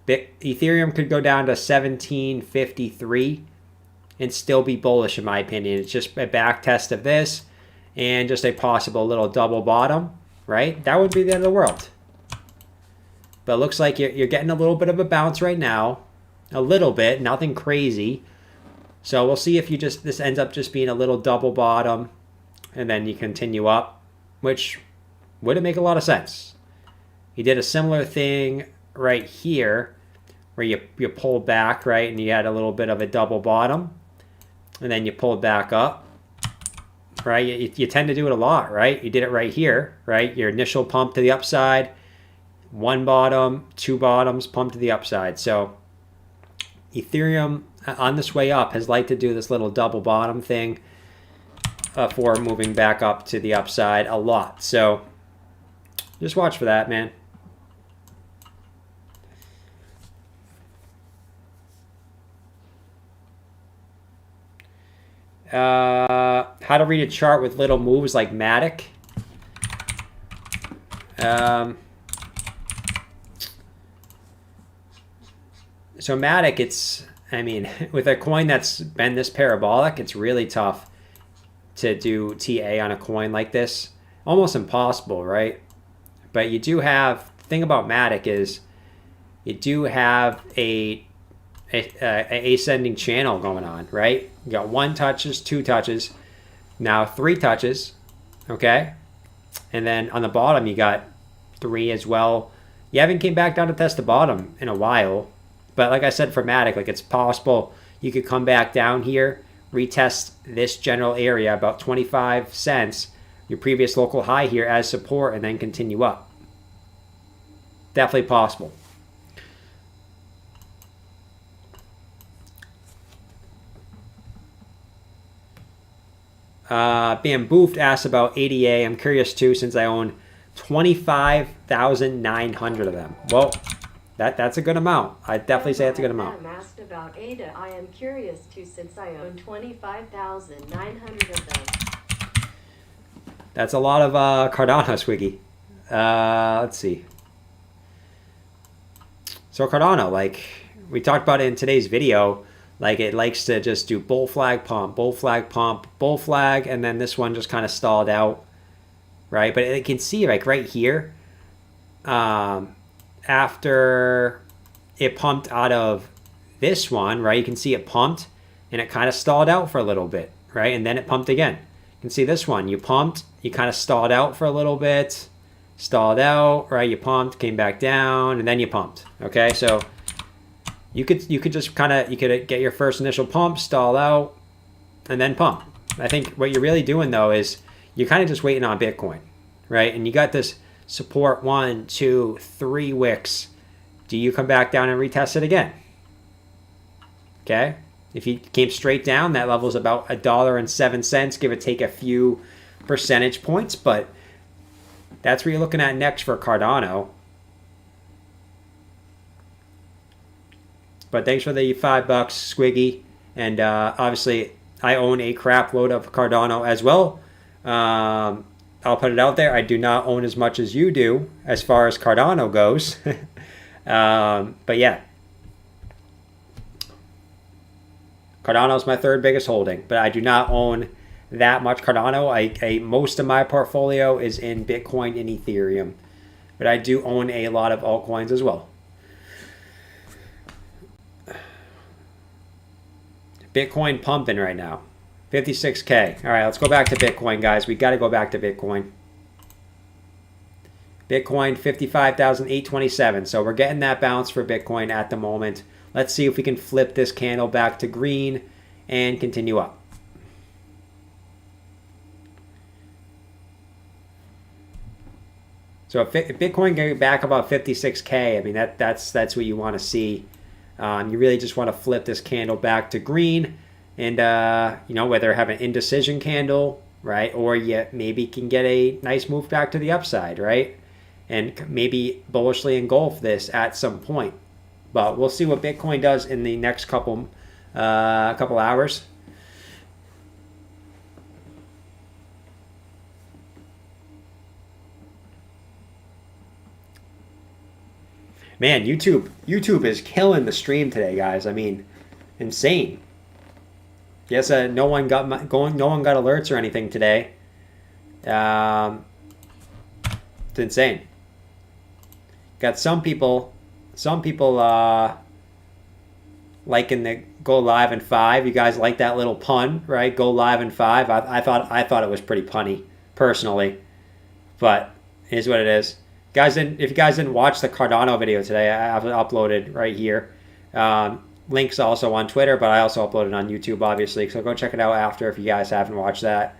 Ethereum could go down to 1753 and still be bullish in my opinion. It's just a back test of this and just a possible little double bottom, right? That would be the end of the world. But it looks like you're getting a little bit of a bounce right now. A little bit, nothing crazy. So we'll see if this ends up just being a little double bottom and then you continue up, which wouldn't make a lot of sense. You did a similar thing right here where you pulled back, right? And you had a little bit of a double bottom and then you pulled back up, right? You tend to do it a lot, right? You did it right here, right? Your initial pump to the upside, one bottom, two bottoms, pump to the upside. So Ethereum on this way up has liked to do this little double bottom thing for moving back up to the upside a lot. So just watch for that, man. How to read a chart with little moves like Matic. So Matic, I mean, with a coin that's been this parabolic, it's really tough to do TA on a coin like this. Almost impossible, right? But you do have, the thing about Matic is you do have a ascending channel going on, right? You got 1 touches, 2 touches, now 3 touches, okay? And then on the bottom you got 3 as well. You haven't came back down to test the bottom in a while. But like I said for Matic, like it's possible you could come back down here, retest this general area about 25 cents, your previous local high here as support, and then continue up. Definitely possible. Bamboofed asked about ADA. I'm curious too, since I own 25,900 of them. Well, that's a good amount. I'd definitely say that's a good amount. I'm asked about ADA. I am curious too, since I own 25,900 of them. That's a lot of Cardano, Swiggy. Let's see. So Cardano, like we talked about it in today's video, like it likes to just do bull flag pump, bull flag pump, bull flag, and then this one just kind of stalled out, right? But it can see like right here, after it pumped out of this one, right? You can see it pumped and it kind of stalled out for a little bit, right? And then it pumped again. You can see this one, you pumped, you kind of stalled out for a little bit, stalled out, right? You pumped, came back down, and then you pumped. Okay, so you could just kind of, you could get your first initial pump, stall out, and then pump. I think what you're really doing though is you're kind of just waiting on Bitcoin, right? And you got this support 1, 2, 3 wicks. Do you come back down and retest it again? Okay, if you came straight down, that level is about $1.07, give or take a few percentage points, but that's what you're looking at next for Cardano. But thanks for the $5, Squiggy. And obviously, I own a crap load of Cardano as well. I'll put it out there. I do not own as much as you do as far as Cardano goes. But yeah. Cardano is my 3rd biggest holding, but I do not own that much Cardano. Most of my portfolio is in Bitcoin and Ethereum, but I do own a lot of altcoins as well. Bitcoin pumping right now, 56K. All right, let's go back to Bitcoin, guys. We got to go back to Bitcoin. Bitcoin 55,827. So we're getting that bounce for Bitcoin at the moment. Let's see if we can flip this candle back to green and continue up. So if Bitcoin going back about 56K, I mean that's what you want to see. You really just want to flip this candle back to green, and you know, whether have an indecision candle, right, or you maybe can get a nice move back to the upside, right, and maybe bullishly engulf this at some point. But we'll see what Bitcoin does in the next couple hours. Man, YouTube is killing the stream today, guys. I mean, insane. Yes, no one got alerts or anything today. It's insane. Got some people liking the go live in 5. You guys like that little pun, right? Go live in 5. I thought it was pretty punny personally, but it is what it is. Guys, if you guys didn't watch the Cardano video today, I have it uploaded right here. Links also on Twitter, but I also uploaded on YouTube, obviously. So go check it out after if you guys haven't watched that.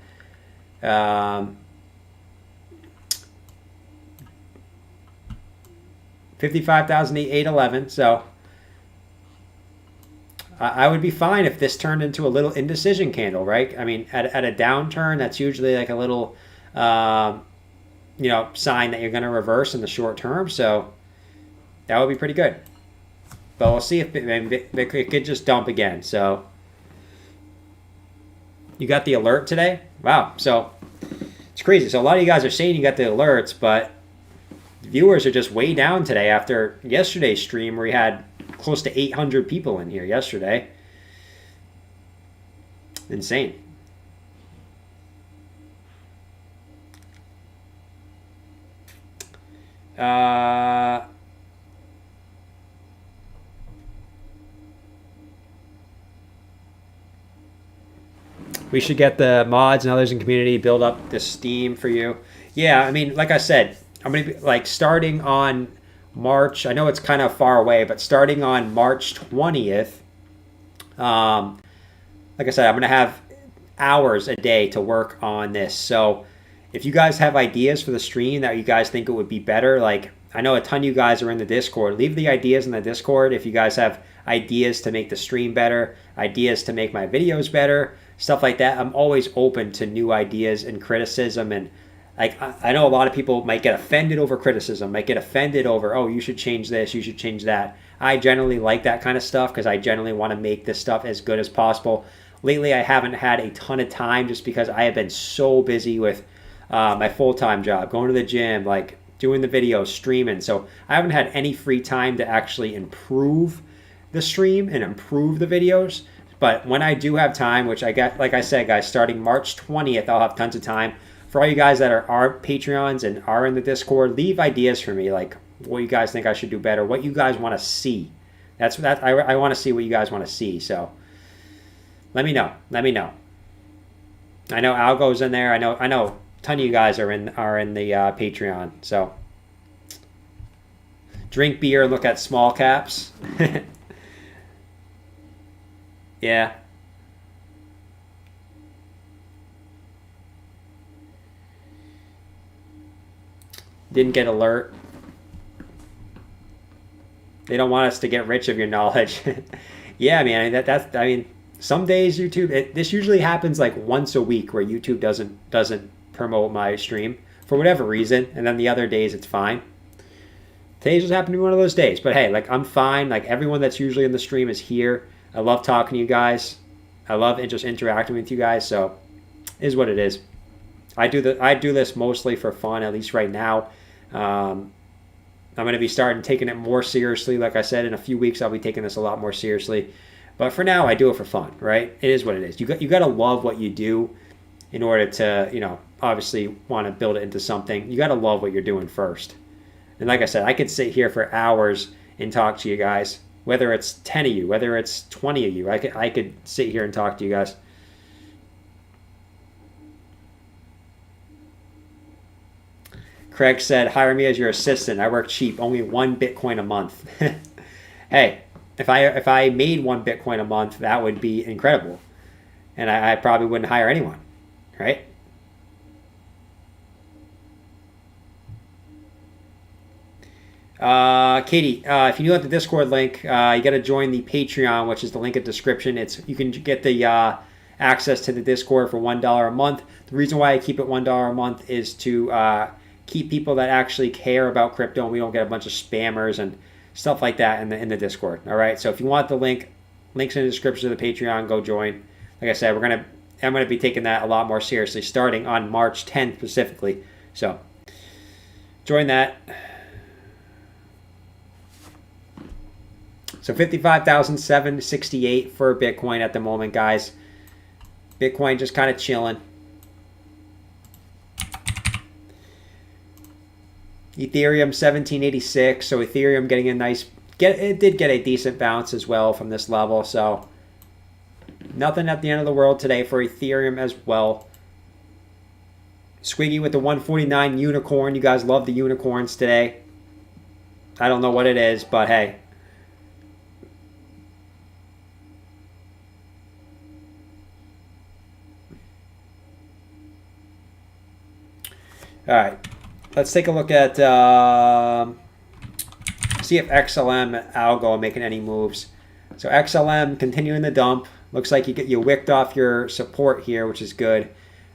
55,811. So I would be fine if this turned into a little indecision candle, right? I mean, at a downturn, that's usually like a little, you know, sign that you're going to reverse in the short term. So that would be pretty good. But we'll see if it could just dump again. So you got the alert today? Wow. So it's crazy. So a lot of you guys are saying you got the alerts, but viewers are just way down today after yesterday's stream where we had close to 800 people in here yesterday. Insane. We should get the mods and others in community build up the Steam for you. Yeah, I mean, like I said, I'm going to be like starting on March. I know it's kind of far away, but starting on March 20th, like I said, I'm going to have hours a day to work on this. So if you guys have ideas for the stream that you guys think it would be better, like I know a ton of you guys are in the Discord. Leave the ideas in the Discord if you guys have ideas to make the stream better, ideas to make my videos better, stuff like that. I'm always open to new ideas and criticism. And like I know a lot of people might get offended over criticism, might get offended over, oh, you should change this, you should change that. I generally like that kind of stuff because I generally want to make this stuff as good as possible. Lately, I haven't had a ton of time just because I have been so busy with my full-time job, going to the gym, like doing the videos, streaming. So I haven't had any free time to actually improve the stream and improve the videos. But when I do have time, which I get, like I said, guys, starting March 20th, I'll have tons of time. For all you guys that are Patreons and are in the Discord, leave ideas for me, like what you guys think I should do better, what you guys want to see. I want to see what you guys want to see. So let me know. Let me know. I know Algo's in there. I know a ton of you guys are in the Patreon. So drink beer and look at small caps. Yeah. Didn't get alert. They don't want us to get rich of your knowledge. Yeah, I mean that's I mean some days YouTube this usually happens like once a week where YouTube doesn't promote my stream for whatever reason, and then the other days it's fine. Today's just happened to be one of those days, but hey, like I'm fine. Like everyone that's usually in the stream is here. I love talking to you guys. I love just interacting with you guys. So, it is what it is. I do this mostly for fun, at least right now. I'm going to be starting taking it more seriously. Like I said, in a few weeks, I'll be taking this a lot more seriously. But for now, I do it for fun, right? It is what it is. You got to love what you do in order to, you know, obviously want to build it into something. You got to love what you're doing first. And like I said, I could sit here for hours and talk to you guys. Whether it's 10 of you, whether it's 20 of you, I could sit here and talk to you guys. Craig said, hire me as your assistant. I work cheap, only 1 Bitcoin a month. Hey, if I made 1 Bitcoin a month, that would be incredible. And I probably wouldn't hire anyone, right? Katie, if you do have the Discord link, you got to join the Patreon, which is the link in the description. You can get the access to the Discord for $1 a month. The reason why I keep it $1 a month is to keep people that actually care about crypto, and we don't get a bunch of spammers and stuff like that in the Discord. All right. So if you want the links in the description of the Patreon, go join. Like I said, I'm gonna be taking that a lot more seriously starting on March 10th specifically. So join that. So 55,768 for Bitcoin at the moment, guys. Bitcoin just kind of chilling. Ethereum 1786. So Ethereum getting a nice it did get a decent bounce as well from this level. So nothing at the end of the world today for Ethereum as well. Squiggy with the 149 unicorn. You guys love the unicorns today. I don't know what it is, but hey. All right, let's take a look at see if XLM Algo are making any moves. So XLM continuing the dump. Looks like you wicked off your support here, which is good.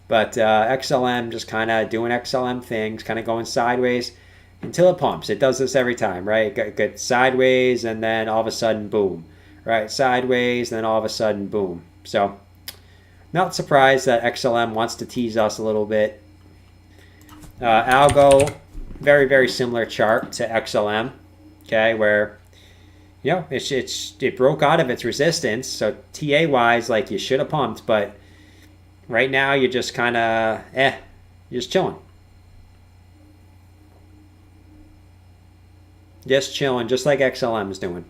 But XLM just kind of doing XLM things, kind of going sideways until it pumps. It does this every time, right? It gets sideways and then all of a sudden, boom. Right, sideways, and then all of a sudden, boom. So not surprised that XLM wants to tease us a little bit. Algo, very, very similar chart to XLM, okay, where, you know, it broke out of its resistance. So TA-wise, like, you should have pumped, but right now you're just kind of, you're just chilling. Just chilling, just like XLM is doing.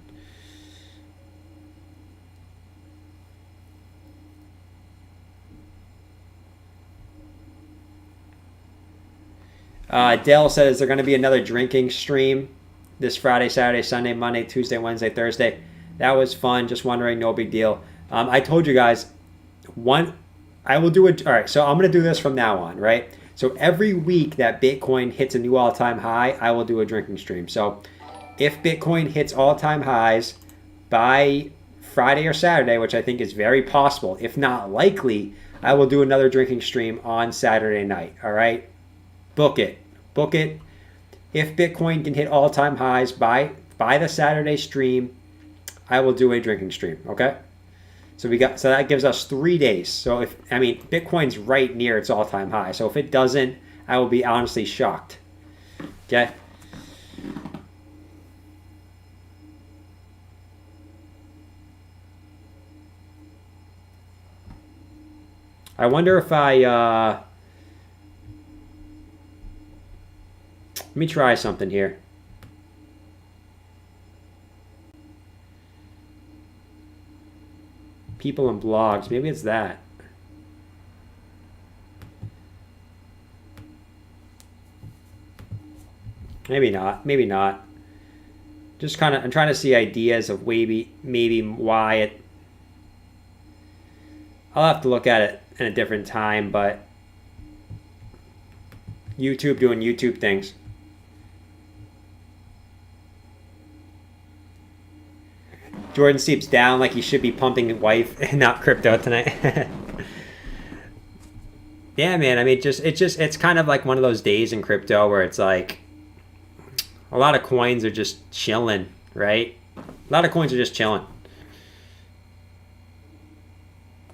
Dale says, is there going to be another drinking stream this Friday, Saturday, Sunday, Monday, Tuesday, Wednesday, Thursday? That was fun. Just wondering, no big deal. I told you guys, I will do it. All right, so I'm going to do this from now on, right? So every week that Bitcoin hits a new all-time high, I will do a drinking stream. So if Bitcoin hits all-time highs by Friday or Saturday, which I think is very possible, if not likely, I will do another drinking stream on Saturday night, all right? Book it. Book it. If Bitcoin can hit all-time highs by the Saturday stream, I will do a drinking stream, okay? So that gives us 3 days. So Bitcoin's right near its all-time high. So if it doesn't, I will be honestly shocked. Okay? I wonder if let me try something here. People and blogs. Maybe it's that. Maybe not. Maybe not. Just kind of, I'm trying to see ideas of maybe why it. I'll have to look at it in a different time, but YouTube doing YouTube things. Jordan sleeps down like he should be pumping wife and not crypto tonight. Yeah, man. I mean, it's kind of like one of those days in crypto where it's like a lot of coins are just chilling, right? A lot of coins are just chilling.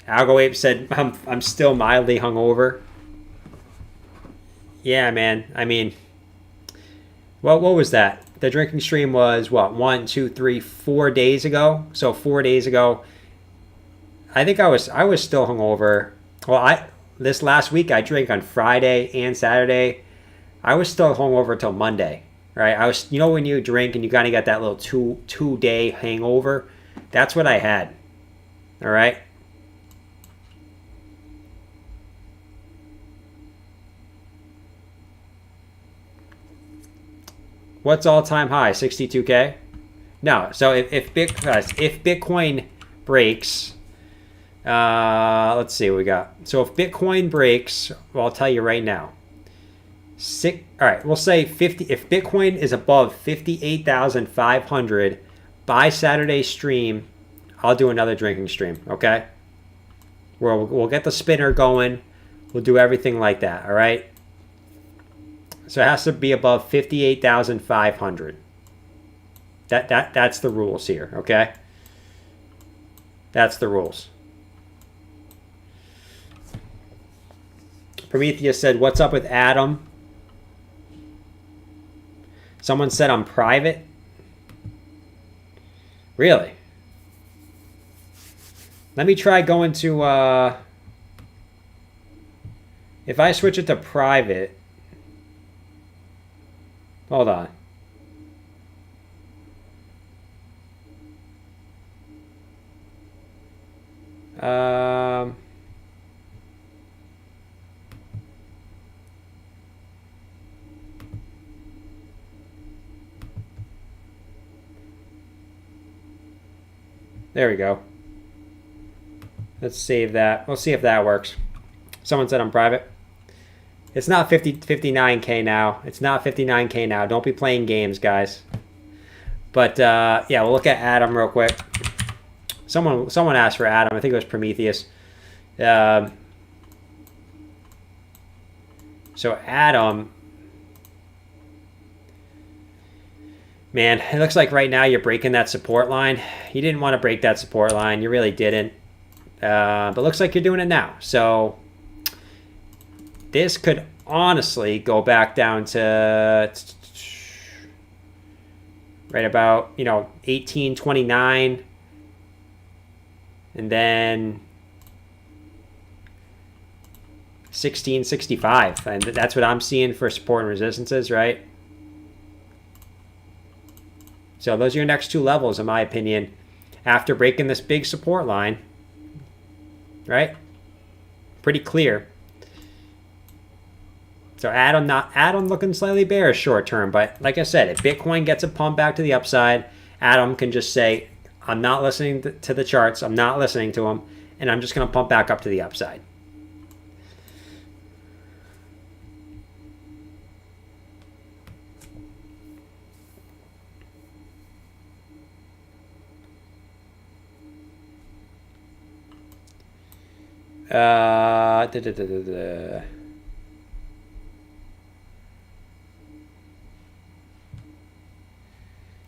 Algo Ape said, I'm still mildly hungover. Yeah, man. I mean, what was that? The drinking stream was what, 1, 2, 3, 4 days ago. So 4 days ago, I think I was still hungover. Well, this last week I drank on Friday and Saturday. I was still hungover till Monday, right? I was, when you drink and you kind of got that little two day hangover. That's what I had. All right. What's all-time high? 62K? No. So if Bitcoin breaks, let's see what we got. So if Bitcoin breaks, well, I'll tell you right now, All right, we'll say 50. If Bitcoin is above 58,500 by Saturday's stream, I'll do another drinking stream. Okay, we'll get the spinner going. We'll do everything like that. All right. So it has to be above 58,500. That's the rules here. Okay. That's the rules. Prometheus said, "What's up with Adam?" Someone said I'm private. Really? Let me try going to, if I switch it to private, hold on. There we go. Let's save that. We'll see if that works. Someone said I'm private. It's not 59K now. It's not 59K now. Don't be playing games, guys. But yeah, we'll look at Adam real quick. Someone asked for Adam. I think it was Prometheus. So Adam, man, it looks like right now you're breaking that support line. You didn't want to break that support line. You really didn't. But looks like you're doing it now. So this could honestly go back down to right about, 1829. And then 1665. And that's what I'm seeing for support and resistances, right? So those are your next two levels, in my opinion, after breaking this big support line, right? Pretty clear. So Adam looking slightly bearish short term, but like I said, if Bitcoin gets a pump back to the upside, Adam can just say, I'm not listening to the charts, I'm not listening to them, and I'm just going to pump back up to the upside.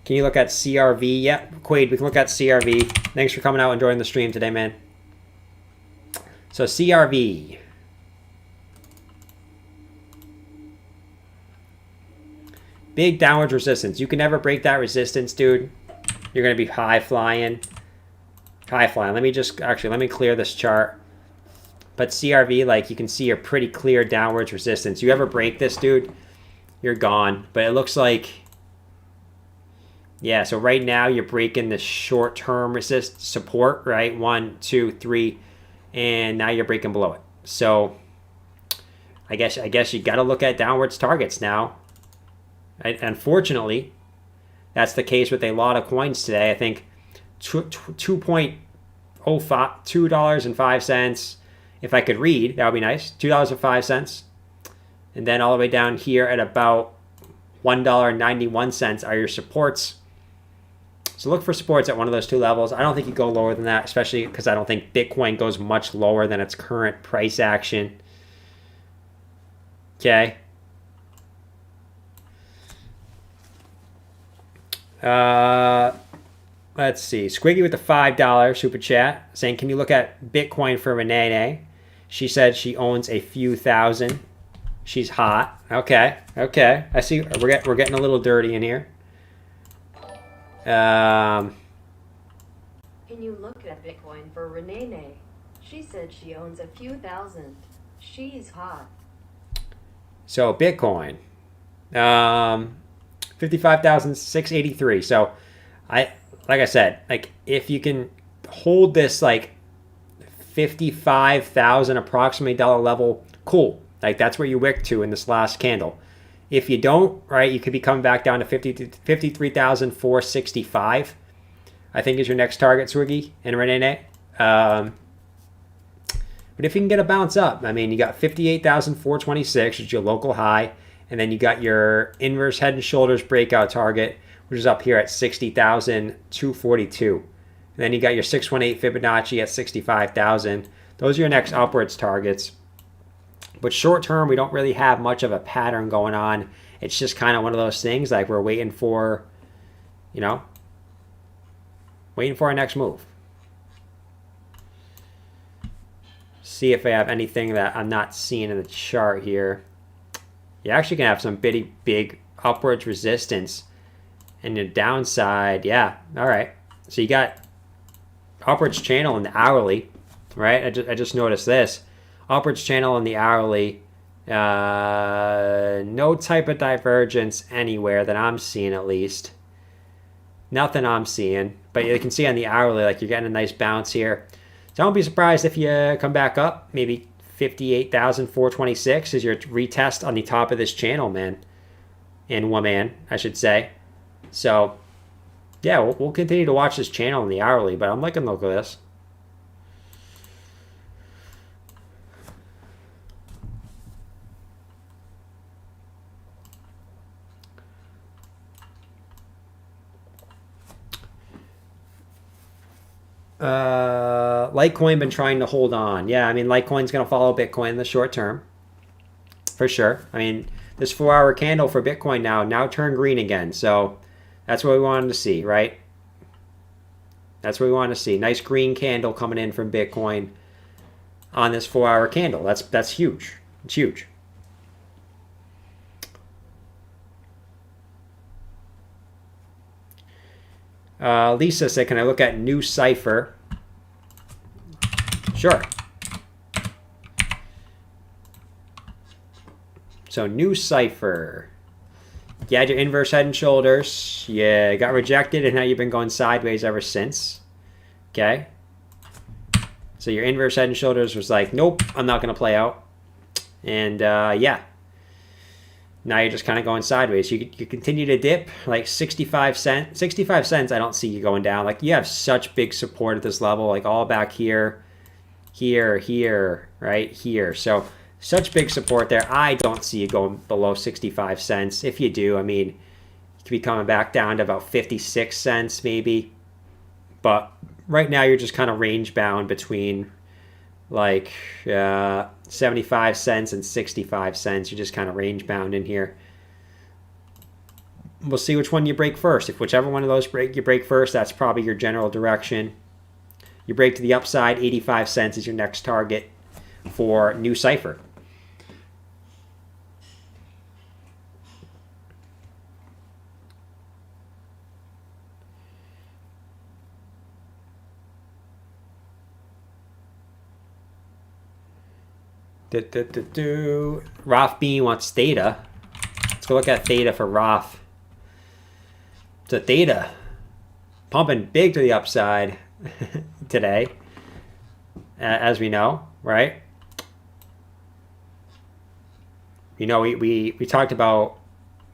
Can you look at CRV? Yeah, Quaid, we can look at CRV. Thanks for coming out and joining the stream today, man. So CRV. Big downward resistance. You can never break that resistance, dude. You're going to be high flying. High flying. Let me clear this chart. But CRV, like you can see a pretty clear downwards resistance. You ever break this, dude, you're gone. But it looks like, yeah, so right now you're breaking the short-term support, right? 1, 2, 3, and now you're breaking below it. So I guess you got to look at downwards targets now. Unfortunately, that's the case with a lot of coins today. I think $2.05. If I could read, that would be nice. $2.05. And then all the way down here at about $1.91 are your supports. So look for supports at one of those two levels. I don't think you go lower than that, especially because I don't think Bitcoin goes much lower than its current price action. Okay. Let's see. Squiggy with the $5 super chat saying, can you look at Bitcoin for Renee? She said she owns a few thousand. She's hot. Okay. I see. We're getting a little dirty in here. Can you look at Bitcoin for Renee? She said she owns a few thousand. She's hot. So Bitcoin, 55,683. So like I said, like if you can hold this like 55,000 approximately dollar level, cool. Like that's where you wick to in this last candle. If you don't, right, you could be coming back down to 53,465. I think is your next target, Swiggy and Renee. But if you can get a bounce up, I mean, you got 58,426, which is your local high. And then you got your inverse head and shoulders breakout target, which is up here at 60,242. And then you got your 618 Fibonacci at 65,000. Those are your next upwards targets. But short term, we don't really have much of a pattern going on. It's just kind of one of those things like we're waiting for, you know, waiting for our next move. See if I have anything that I'm not seeing in the chart here. You're actually going to have some big upwards resistance. And the downside, yeah, all right. So you got upwards channel in the hourly, right? I just noticed this. Upwards channel in the hourly. No type of divergence anywhere that I'm seeing, at least. Nothing I'm seeing. But you can see on the hourly, like you're getting a nice bounce here. So don't be surprised if you come back up. Maybe 58,426 is your retest on the top of this channel, man. And woman, I should say. So, yeah, we'll continue to watch this channel in the hourly. But I'm liking the look of this. Litecoin been trying to hold on. Yeah, I mean, Litecoin's going to follow Bitcoin in the short term. For sure. I mean, this 4-hour candle for Bitcoin now turned green again. So that's what we wanted to see, right? That's what we wanted to see. Nice green candle coming in from Bitcoin on this 4-hour candle. That's huge. It's huge. Lisa said, can I look at new cipher? Sure. So new cipher. You had your inverse head and shoulders. Yeah, got rejected, and now you've been going sideways ever since. Okay. So your inverse head and shoulders was like, nope, I'm not going to play out. And yeah. Now you're just kind of going sideways. You continue to dip like 65 cents. 65 cents, I don't see you going down. Like you have such big support at this level, like all back here, here, right here. So such big support there. I don't see you going below 65 cents. If you do, I mean, you could be coming back down to about 56 cents maybe. But right now you're just kind of range bound between like 75 cents and 65 cents. You're just kind of range bound in here. We'll see which one you break first. If whichever one of those you break first, that's probably your general direction. You break to the upside, 85 cents is your next target for new cipher. Roth B wants theta. Let's go look at theta for Roth. So theta pumping big to the upside today, as we know, right? You know, we talked about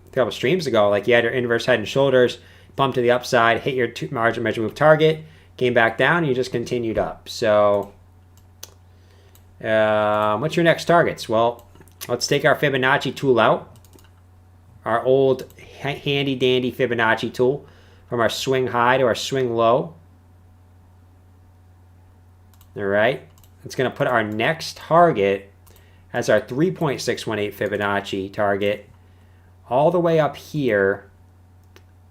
a couple streams ago, like you had your inverse head and shoulders, pump to the upside, hit your margin measure move target, came back down, and you just continued up. So what's your next targets? Well, let's take our Fibonacci tool out. Our old handy dandy Fibonacci tool from our swing high to our swing low. All right. It's going to put our next target as our 3.618 Fibonacci target all the way up here,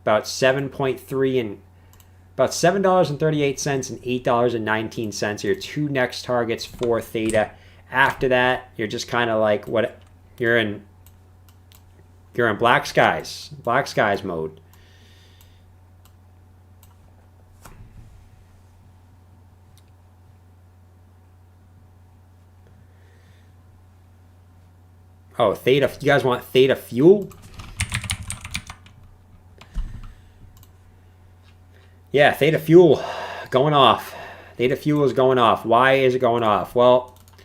about 7.3 and about $7.38 and $8.19 are your two next targets for theta. After that, you're just kind of like what you're in black skies mode. Oh, theta, you guys want theta fuel? Yeah, theta fuel going off. Theta fuel is going off. Why is it going off? Well, you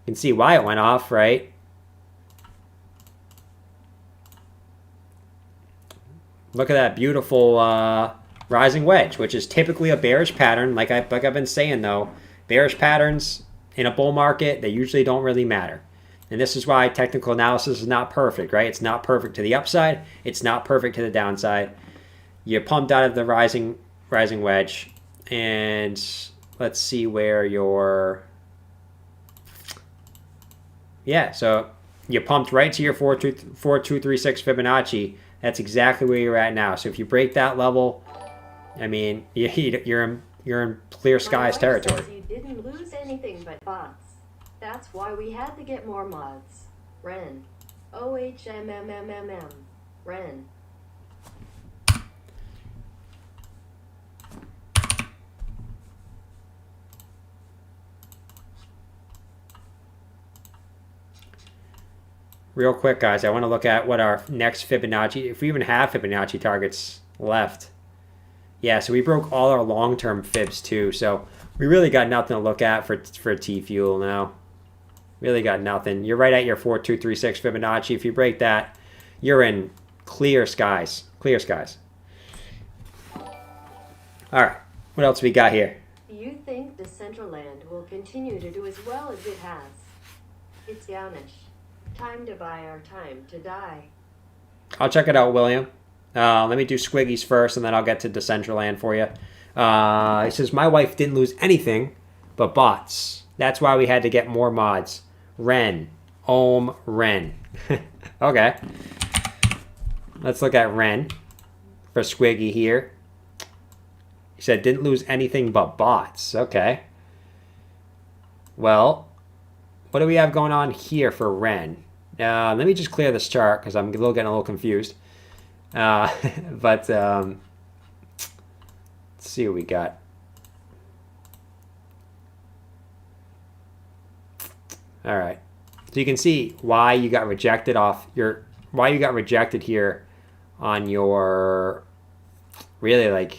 can see why it went off, right? Look at that beautiful rising wedge, which is typically a bearish pattern. Like I've been saying though, bearish patterns in a bull market, they usually don't really matter. And this is why technical analysis is not perfect, right? It's not perfect to the upside. It's not perfect to the downside. You pumped out of the rising wedge. And let's see where your... Yeah, so you pumped right to your 4236 Fibonacci. That's exactly where you're at now. So if you break that level, I mean, you're in clear skies territory. You didn't lose anything but bots. That's why we had to get more mods. Ren. OHMMMMM. Ren. Real quick, guys, I want to look at what our next Fibonacci, if we even have Fibonacci targets left. Yeah, so we broke all our long-term fibs too, so we really got nothing to look at for T-Fuel now. Really got nothing. You're right at your 4236 Fibonacci. If you break that, you're in clear skies. Clear skies. All right, what else we got here? Do you think Decentraland will continue to do as well as it has? It's downish. Time to buy our time to die. I'll check it out, William. Let me do Squiggies first, and then I'll get to Decentraland for you. He says, my wife didn't lose anything but bots. That's why we had to get more mods. Ren. Ren. Okay. Let's look at Ren for Squiggy here. He said, didn't lose anything but bots. Okay. Well, what do we have going on here for Ren? Let me just clear this chart because I'm getting a little confused. But let's see what we got. All right. So you can see why you got rejected here on your really like.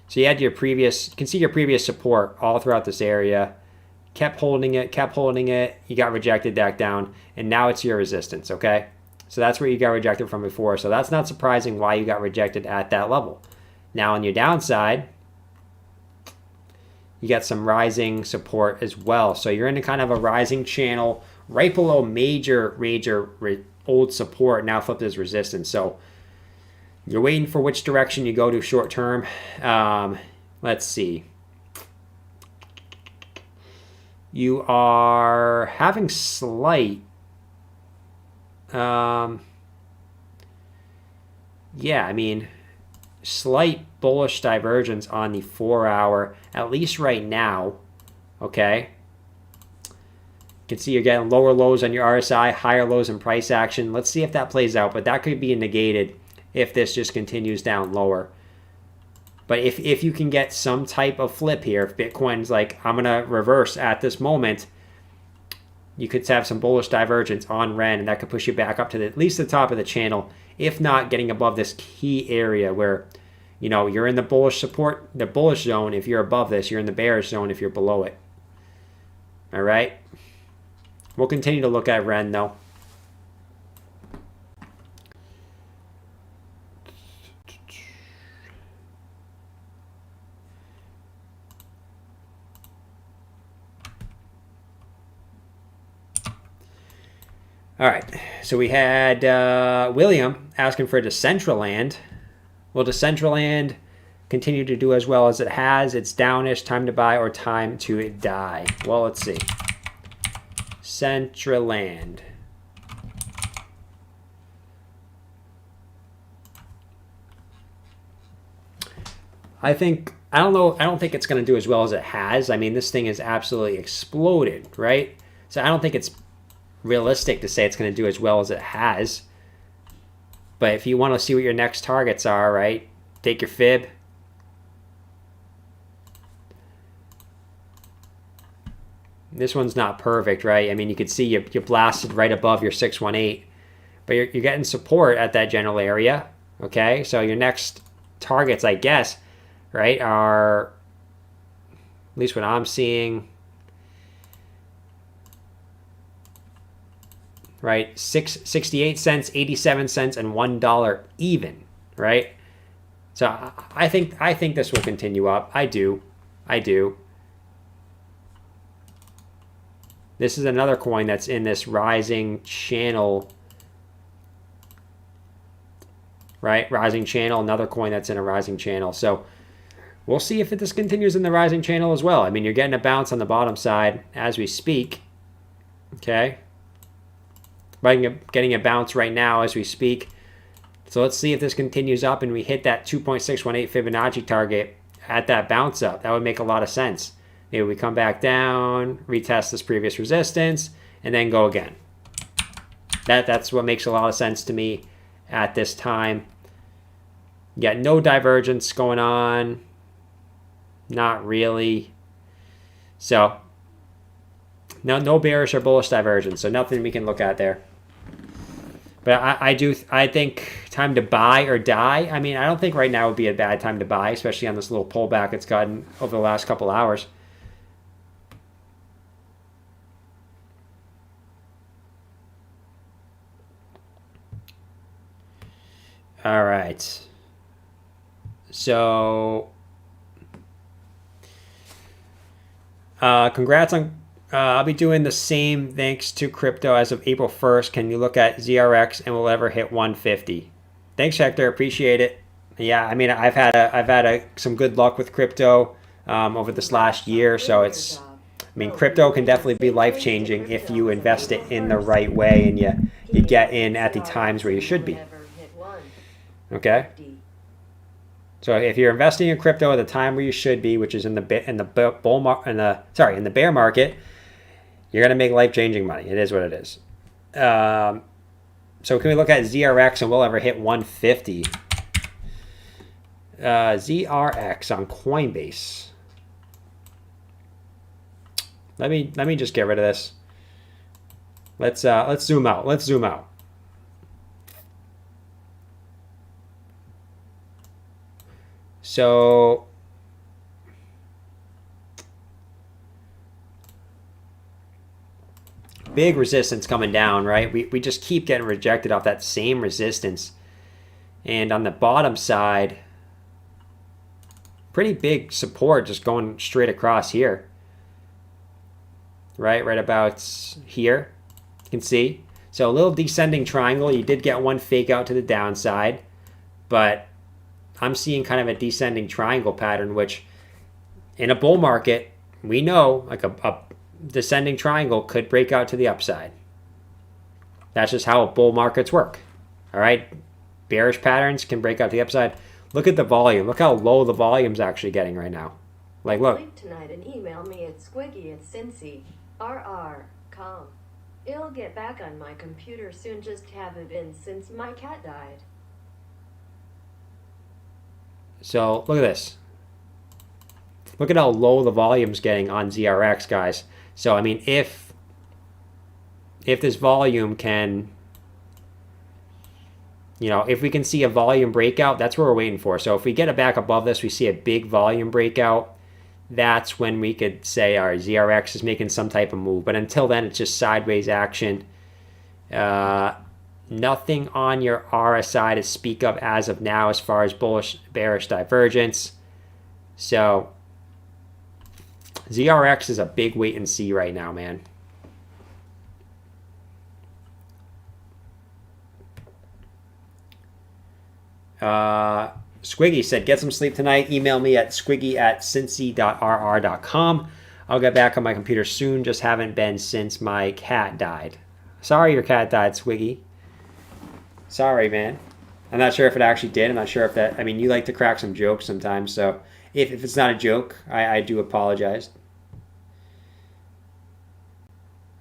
So you had your previous. You can see your previous support all throughout this area. Kept holding it, you got rejected back down, and now it's your resistance, okay? So that's where you got rejected from before, so that's not surprising why you got rejected at that level. Now on your downside, you got some rising support as well. So you're in a kind of a rising channel right below major old support, now flipped as resistance. So you're waiting for which direction you go to short term. Let's see. You are having slight, yeah, I mean, slight bullish divergence on the 4 hour, at least right now, okay? You can see you're getting lower lows on your RSI, higher lows in price action. Let's see if that plays out, but that could be negated if this just continues down lower. But if you can get some type of flip here, if Bitcoin's like, I'm going to reverse at this moment, you could have some bullish divergence on Ren, and that could push you back up to at least the top of the channel, if not getting above this key area where, you know, you're in the bullish support, the bullish zone if you're above this, you're in the bearish zone if you're below it. All right? We'll continue to look at Ren, though. All right, so we had William asking for Decentraland. Will Decentraland continue to do as well as it has? It's downish, time to buy or time to die. Well, let's see. Decentraland. I don't think it's going to do as well as it has. I mean, this thing has absolutely exploded, right? So I don't think it's realistic to say it's going to do as well as it has. But if you want to see what your next targets are, right, take your fib. This one's not perfect, right? I mean, you can see you blasted right above your 618, but you're getting support at that general area, okay? So your next targets, I guess, right, are, at least what I'm seeing, right? 68 cents, 87 cents, and $1 even, right? So I think this will continue up. I do. This is another coin that's in this rising channel, right? Rising channel, another coin that's in a rising channel. So we'll see if this continues in the rising channel as well. I mean, you're getting a bounce on the bottom side as we speak, okay? Getting a bounce right now as we speak. So let's see if this continues up and we hit that 2.618 Fibonacci target at that bounce up. That would make a lot of sense. Maybe we come back down, retest this previous resistance, and then go again. That's what makes a lot of sense to me at this time. You got no divergence going on. Not really. So no bearish or bullish divergence. So nothing we can look at there. But I think time to buy or die. I mean, I don't think right now would be a bad time to buy, especially on this little pullback it's gotten over the last couple hours. All right. So, congrats on. I'll be doing the same thanks to crypto as of April 1st. Can you look at ZRX and will ever hit 150? Thanks, Hector. Appreciate it. Yeah, I mean, I've had some good luck with crypto over this last year. So it's, I mean, crypto can definitely be life changing if you invest it in the right way and you get in at the times where you should be. Okay. So if you're investing in crypto at the time where you should be, which is in the bear market, you're going to make life-changing money. It is what it is. So can we look at ZRX and we'll ever hit 150? ZRX on Coinbase. Let me just get rid of this. Let's zoom out. Let's zoom out. So big resistance coming down, right? We just keep getting rejected off that same resistance. And on the bottom side, pretty big support just going straight across here. Right about here, you can see. So a little descending triangle. You did get one fake out to the downside, but I'm seeing kind of a descending triangle pattern, which in a bull market, we know like a descending triangle could break out to the upside. That's just how bull markets work. All right. Bearish patterns can break out to the upside. Look at the volume. Look how low the volume's actually getting right now. Like, look. Sleep tonight and email me at squiggy@cincy.rr.com. It'll get back on my computer soon, just haven't been since my cat died. So look at this. Look at how low the volume's getting on ZRX, guys. So I mean, if this volume can, if we can see a volume breakout, that's what we're waiting for. So if we get it back above this, we see a big volume breakout, that's when we could say our ZRX is making some type of move. But until then, it's just sideways action. Nothing on your RSI to speak of as of now as far as bullish, bearish divergence. So ZRX is a big wait and see right now, man. Squiggy said, get some sleep tonight. Email me at squiggy@cincy.rr.com. I'll get back on my computer soon. Just haven't been since my cat died. Sorry your cat died, Squiggy. Sorry, man. I'm not sure if it actually did. I'm not sure if that... I mean, you like to crack some jokes sometimes, so if it's not a joke, I do apologize.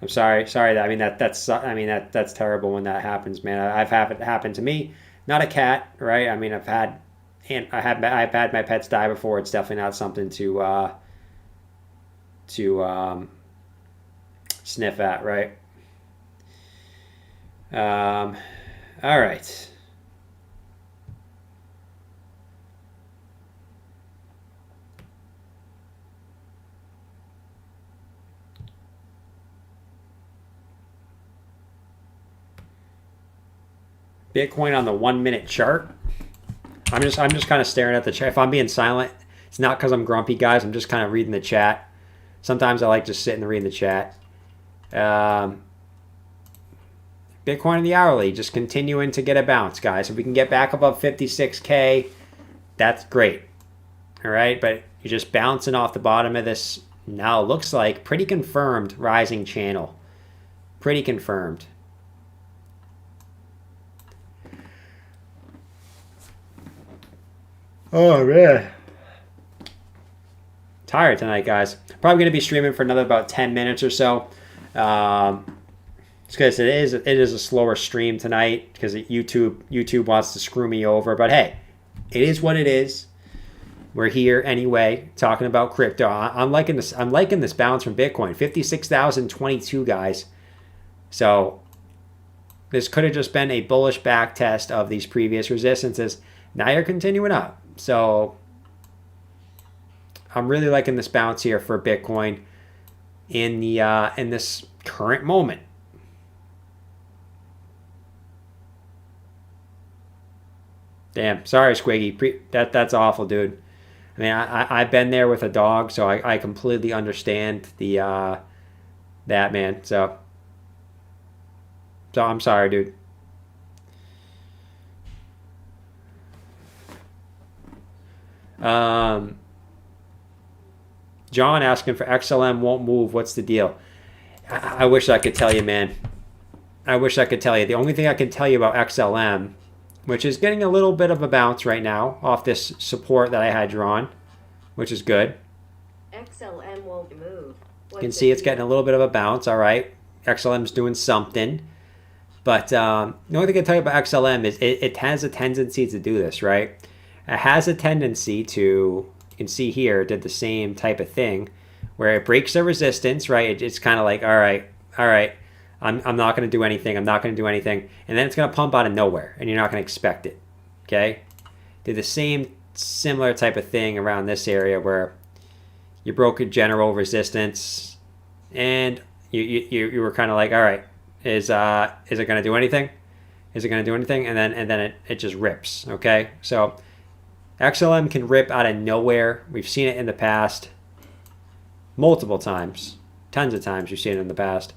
I'm sorry. I mean, that's terrible when that happens, man. I've had it happen to me. Not a cat, right? I mean, I've had my pets die before. It's definitely not something to sniff at, right? All right. Bitcoin on the 1 minute chart. I'm just kind of staring at the chat. If I'm being silent, it's not because I'm grumpy, guys. I'm just kind of reading the chat. Sometimes I like just sitting and reading the chat. Bitcoin in the hourly just continuing to get a bounce, guys. If we can get back above 56K, that's great. All right, but you're just bouncing off the bottom of this now looks like pretty confirmed rising channel. Pretty confirmed. Oh, man. Tired tonight, guys. Probably going to be streaming for another about 10 minutes or so. It's because it is a slower stream tonight because YouTube wants to screw me over. But hey, it is what it is. We're here anyway, talking about crypto. I'm liking this. I'm liking this bounce from Bitcoin, 56,022, guys. So this could have just been a bullish back test of these previous resistances. Now you're continuing up. So I'm really liking this bounce here for Bitcoin in this current moment. Damn, sorry, Squiggy. That's awful, dude. I mean, I've been there with a dog, so I completely understand that, man. So I'm sorry, dude. John asking for XLM won't move. What's the deal? I wish I could tell you, man. I wish I could tell you. The only thing I can tell you about XLM, which is getting a little bit of a bounce right now off this support that I had drawn, which is good. XLM won't move. You can see it's getting a little bit of a bounce. All right. XLM's doing something. But the only thing I can tell you about XLM is it has a tendency to do this, right? It has a tendency to, you can see here, it did the same type of thing where it breaks the resistance, right? It's kind of like, all right, I'm not going to do anything. I'm not going to do anything. And then it's going to pump out of nowhere, and you're not going to expect it, okay? Did the same similar type of thing around this area where you broke a general resistance, and you were kind of like, all right, is it going to do anything? Is it going to do anything? And then it just rips, okay? So XLM can rip out of nowhere. We've seen it in the past multiple times. Tons of times we've seen it in the past.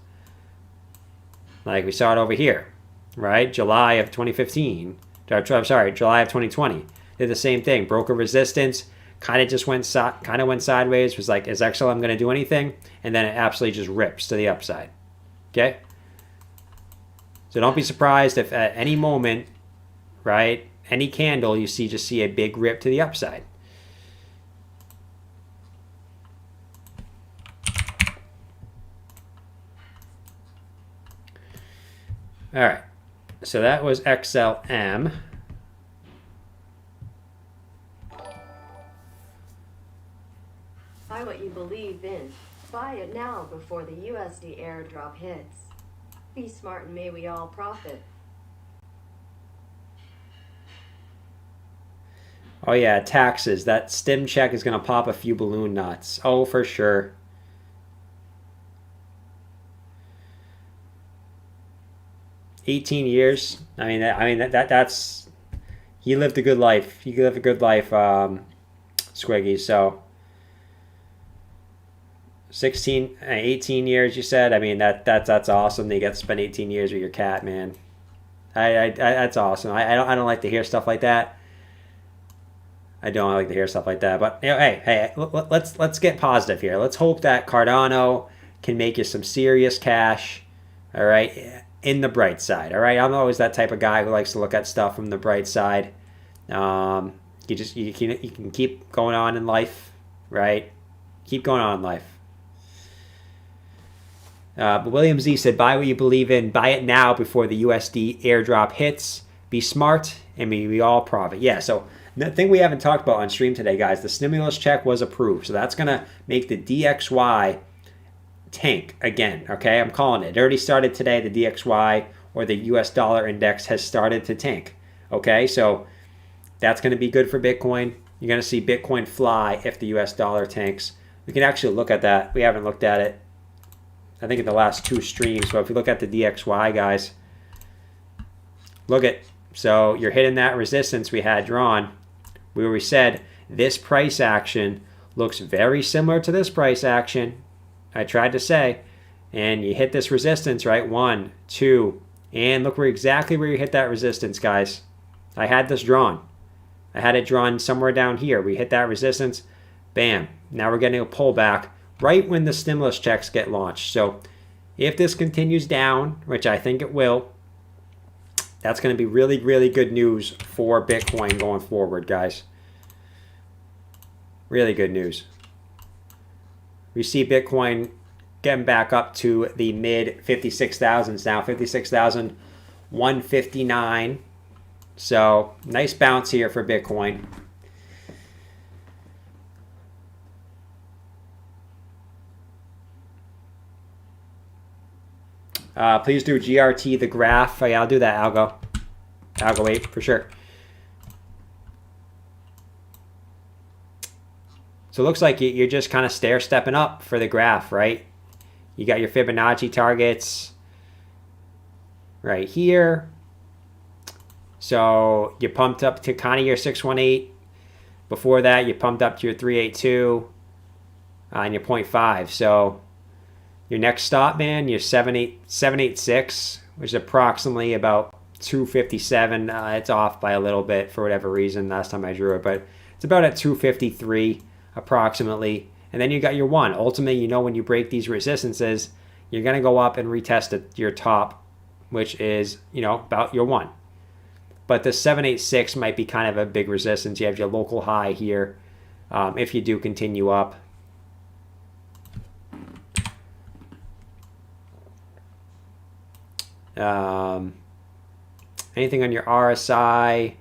Like we saw it over here, right? July of 2015. I'm sorry, July of 2020. Did the same thing. Broke a resistance. Kind of went sideways. Was like, is XLM going to do anything? And then it absolutely just rips to the upside. Okay? So don't be surprised if at any moment, right, any candle you just see a big rip to the upside. All right, so that was XLM. Buy what you believe in. Buy it now before the USD airdrop hits. Be smart and may we all profit. Oh yeah, taxes. That stim check is going to pop a few balloon knots. Oh, for sure. $18 I mean that's he lived a good life. He lived a good life, Squiggy. So 18 years you said. I mean that's awesome. You get to spend 18 years with your cat, man. I that's awesome. I don't like to hear stuff like that. I don't like to hear stuff like that. But you know, hey, let's get positive here. Let's hope that Cardano can make you some serious cash. All right. In the bright side, all right? I'm always that type of guy who likes to look at stuff from the bright side. You can keep going on in life, right? Keep going on in life. But William Z said, buy what you believe in. Buy it now before the USD airdrop hits. Be smart, and we all profit. Yeah, so the thing we haven't talked about on stream today, guys, the stimulus check was approved. So that's going to make the DXY tank again, okay? I'm calling it. It already started today. The DXY, or the US dollar index, has started to tank, okay? So that's going to be good for Bitcoin. You're going to see Bitcoin fly if the US dollar tanks. We can actually look at that. We haven't looked at it, I think, in the last two streams. So if you look at the DXY, guys, look at, so you're hitting that resistance we had drawn where we said this price action looks very similar to this price action. I tried to say, And you hit this resistance, right? 1, 2, and look exactly where you hit that resistance, guys. I had this drawn. I had it drawn somewhere down here. We hit that resistance, bam. Now we're getting a pullback right when the stimulus checks get launched. So if this continues down, which I think it will, that's going to be really, really good news for Bitcoin going forward, guys. Really good news. We see Bitcoin getting back up to the mid 56,000s now, 56,159. So nice bounce here for Bitcoin. Please do GRT the graph. Oh, yeah, I'll do that, Algo 8 for sure. So it looks like you're just kind of stair-stepping up for the graph, right? You got your Fibonacci targets right here. So you pumped up to kind of your 618. Before that, you pumped up to your 382 and your 0.5. So your next stop, man, your 786, which is approximately about 257. It's off by a little bit for whatever reason last time I drew it, but it's about at 253 approximately. And then you got your 1. Ultimately, you know, when you break these resistances, you're going to go up and retest your top, which is, you know, about your 1. But the 786 might be kind of a big resistance. You have your local high here if you do continue up. Anything on your RSI?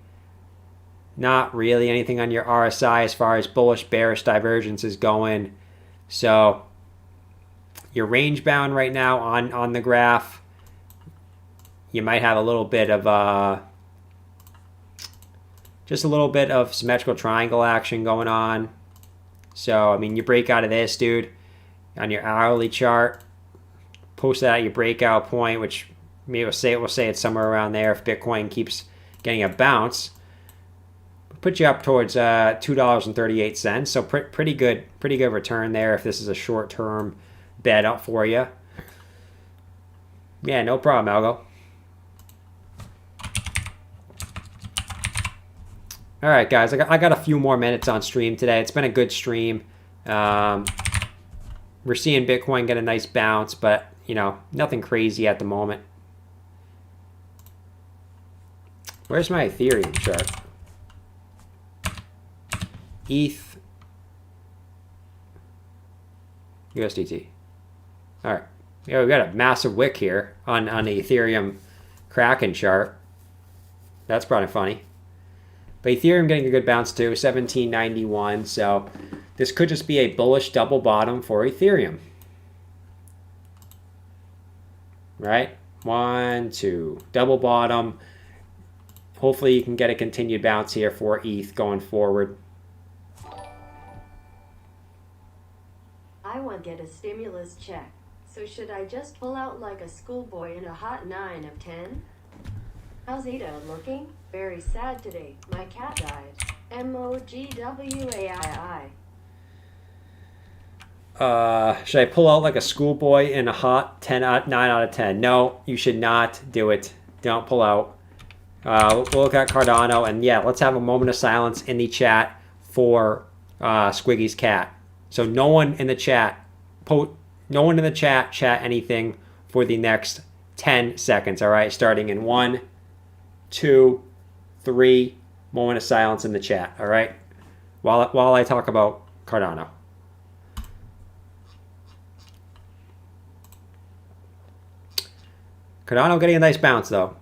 Not really anything on your RSI as far as bullish bearish divergence is going. So you're range bound right now on the graph. You might have a little bit of just a little bit of symmetrical triangle action going on. So I mean, you break out of this, dude, on your hourly chart, post that at your breakout point, which maybe we'll say it's somewhere around there. If Bitcoin keeps getting a bounce, put you up towards $2.38. So pretty good return there if this is a short-term bet up for you. Yeah, no problem, Algo. All right, guys, I got a few more minutes on stream today. It's been a good stream. We're seeing Bitcoin get a nice bounce, but you know, nothing crazy at the moment. Where's my Ethereum chart? ETH, USDT. All right, yeah, we got a massive wick here on the Ethereum Kraken chart. That's probably funny. But Ethereum getting a good bounce too, 1791. So this could just be a bullish double bottom for Ethereum. Right? 1, 2, double bottom. Hopefully you can get a continued bounce here for ETH going forward. I want to get a stimulus check. So should I just pull out like a schoolboy in a hot 9 of 10? How's Ada looking? Very sad today. My cat died. MOGWAII. Should I pull out like a schoolboy in a hot 9 out of 10? No, you should not do it. Don't pull out. We'll look at Cardano, and yeah, let's have a moment of silence in the chat for Squiggy's cat. So no one in the chat, chat anything for the next 10 seconds. All right, starting in 1, 2, 3. Moment of silence in the chat. All right, while I talk about Cardano. Cardano getting a nice bounce though.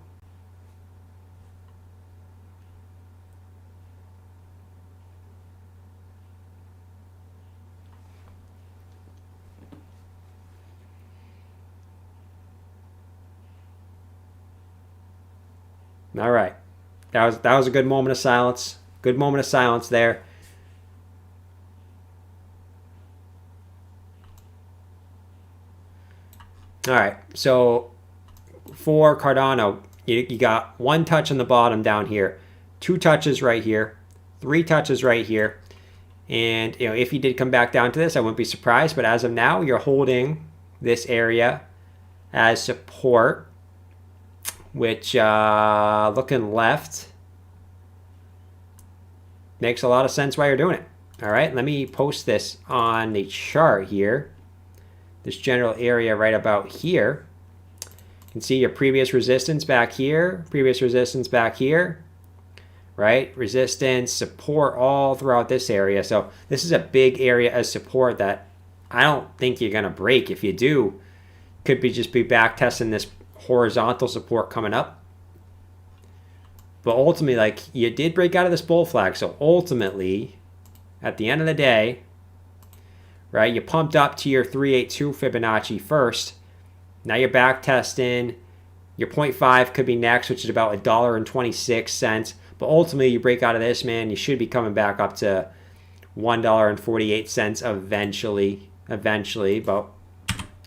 All right, that was a good moment of silence. Good moment of silence there. All right, so for Cardano, you got 1 touch on the bottom down here, 2 touches right here, 3 touches right here, and you know, if you did come back down to this, I wouldn't be surprised. But as of now, you're holding this area as support, which looking left makes a lot of sense why you're doing it. All right, let me post this on the chart here. This general area right about here. You can see your previous resistance back here, previous resistance back here, right? Resistance, support all throughout this area. So this is a big area of support that I don't think you're going to break. If you do, could be just be back testing this horizontal support coming up. But ultimately, like, you did break out of this bull flag. So ultimately, at the end of the day, right, you pumped up to your 382 Fibonacci first. Now you're back testing. Your 0.5 could be next, which is about $1.26. But ultimately, you break out of this, man, you should be coming back up to $1.48 eventually. But,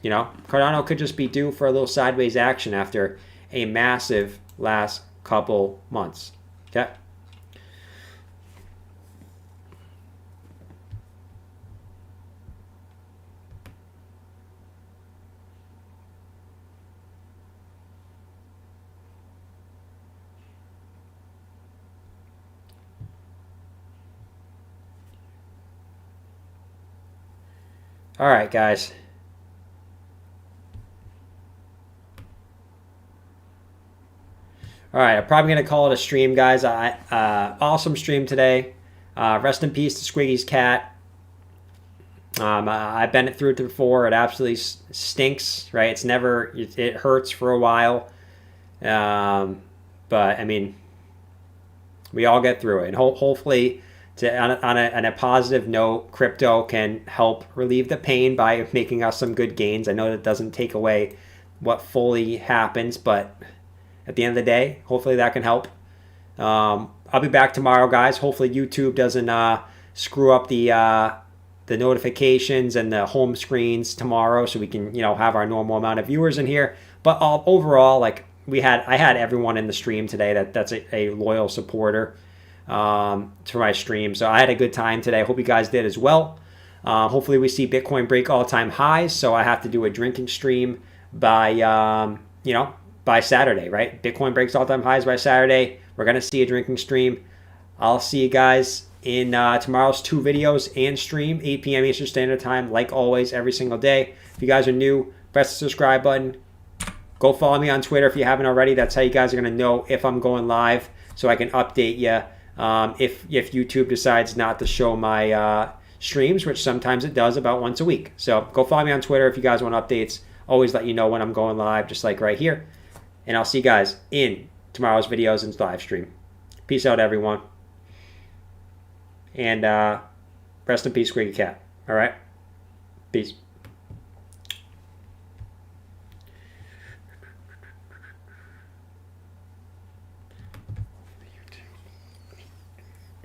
you know, Cardano could just be due for a little sideways action after a massive last couple months. Okay. All right, guys. All right, I'm probably going to call it a stream, guys. Awesome stream today. Rest in peace to Squiggy's cat. I've been through it before. It absolutely stinks, right? It's never, it hurts for a while. But, I mean, we all get through it. And hopefully, on a positive note, crypto can help relieve the pain by making us some good gains. I know that doesn't take away what fully happens, but at the end of the day, hopefully that can help. I'll be back tomorrow, guys. Hopefully YouTube doesn't screw up the notifications and the home screens tomorrow, so we can, you know, have our normal amount of viewers in here. But overall, like, I had everyone in the stream today that's a loyal supporter for my stream. So I had a good time today. I hope you guys did as well. Hopefully we see Bitcoin break all-time highs. So I have to do a drinking stream by by Saturday, right? Bitcoin breaks all-time highs by Saturday. We're going to see a drinking stream. I'll see you guys in tomorrow's 2 videos and stream, 8 p.m. Eastern Standard Time, like always, every single day. If you guys are new, press the subscribe button. Go follow me on Twitter if you haven't already. That's how you guys are going to know if I'm going live, so I can update you if YouTube decides not to show my streams, which sometimes it does about once a week. So go follow me on Twitter if you guys want updates. Always let you know when I'm going live, just like right here. And I'll see you guys in tomorrow's videos and live stream. Peace out, everyone. And rest in peace, Squiggy Cat. All right? Peace.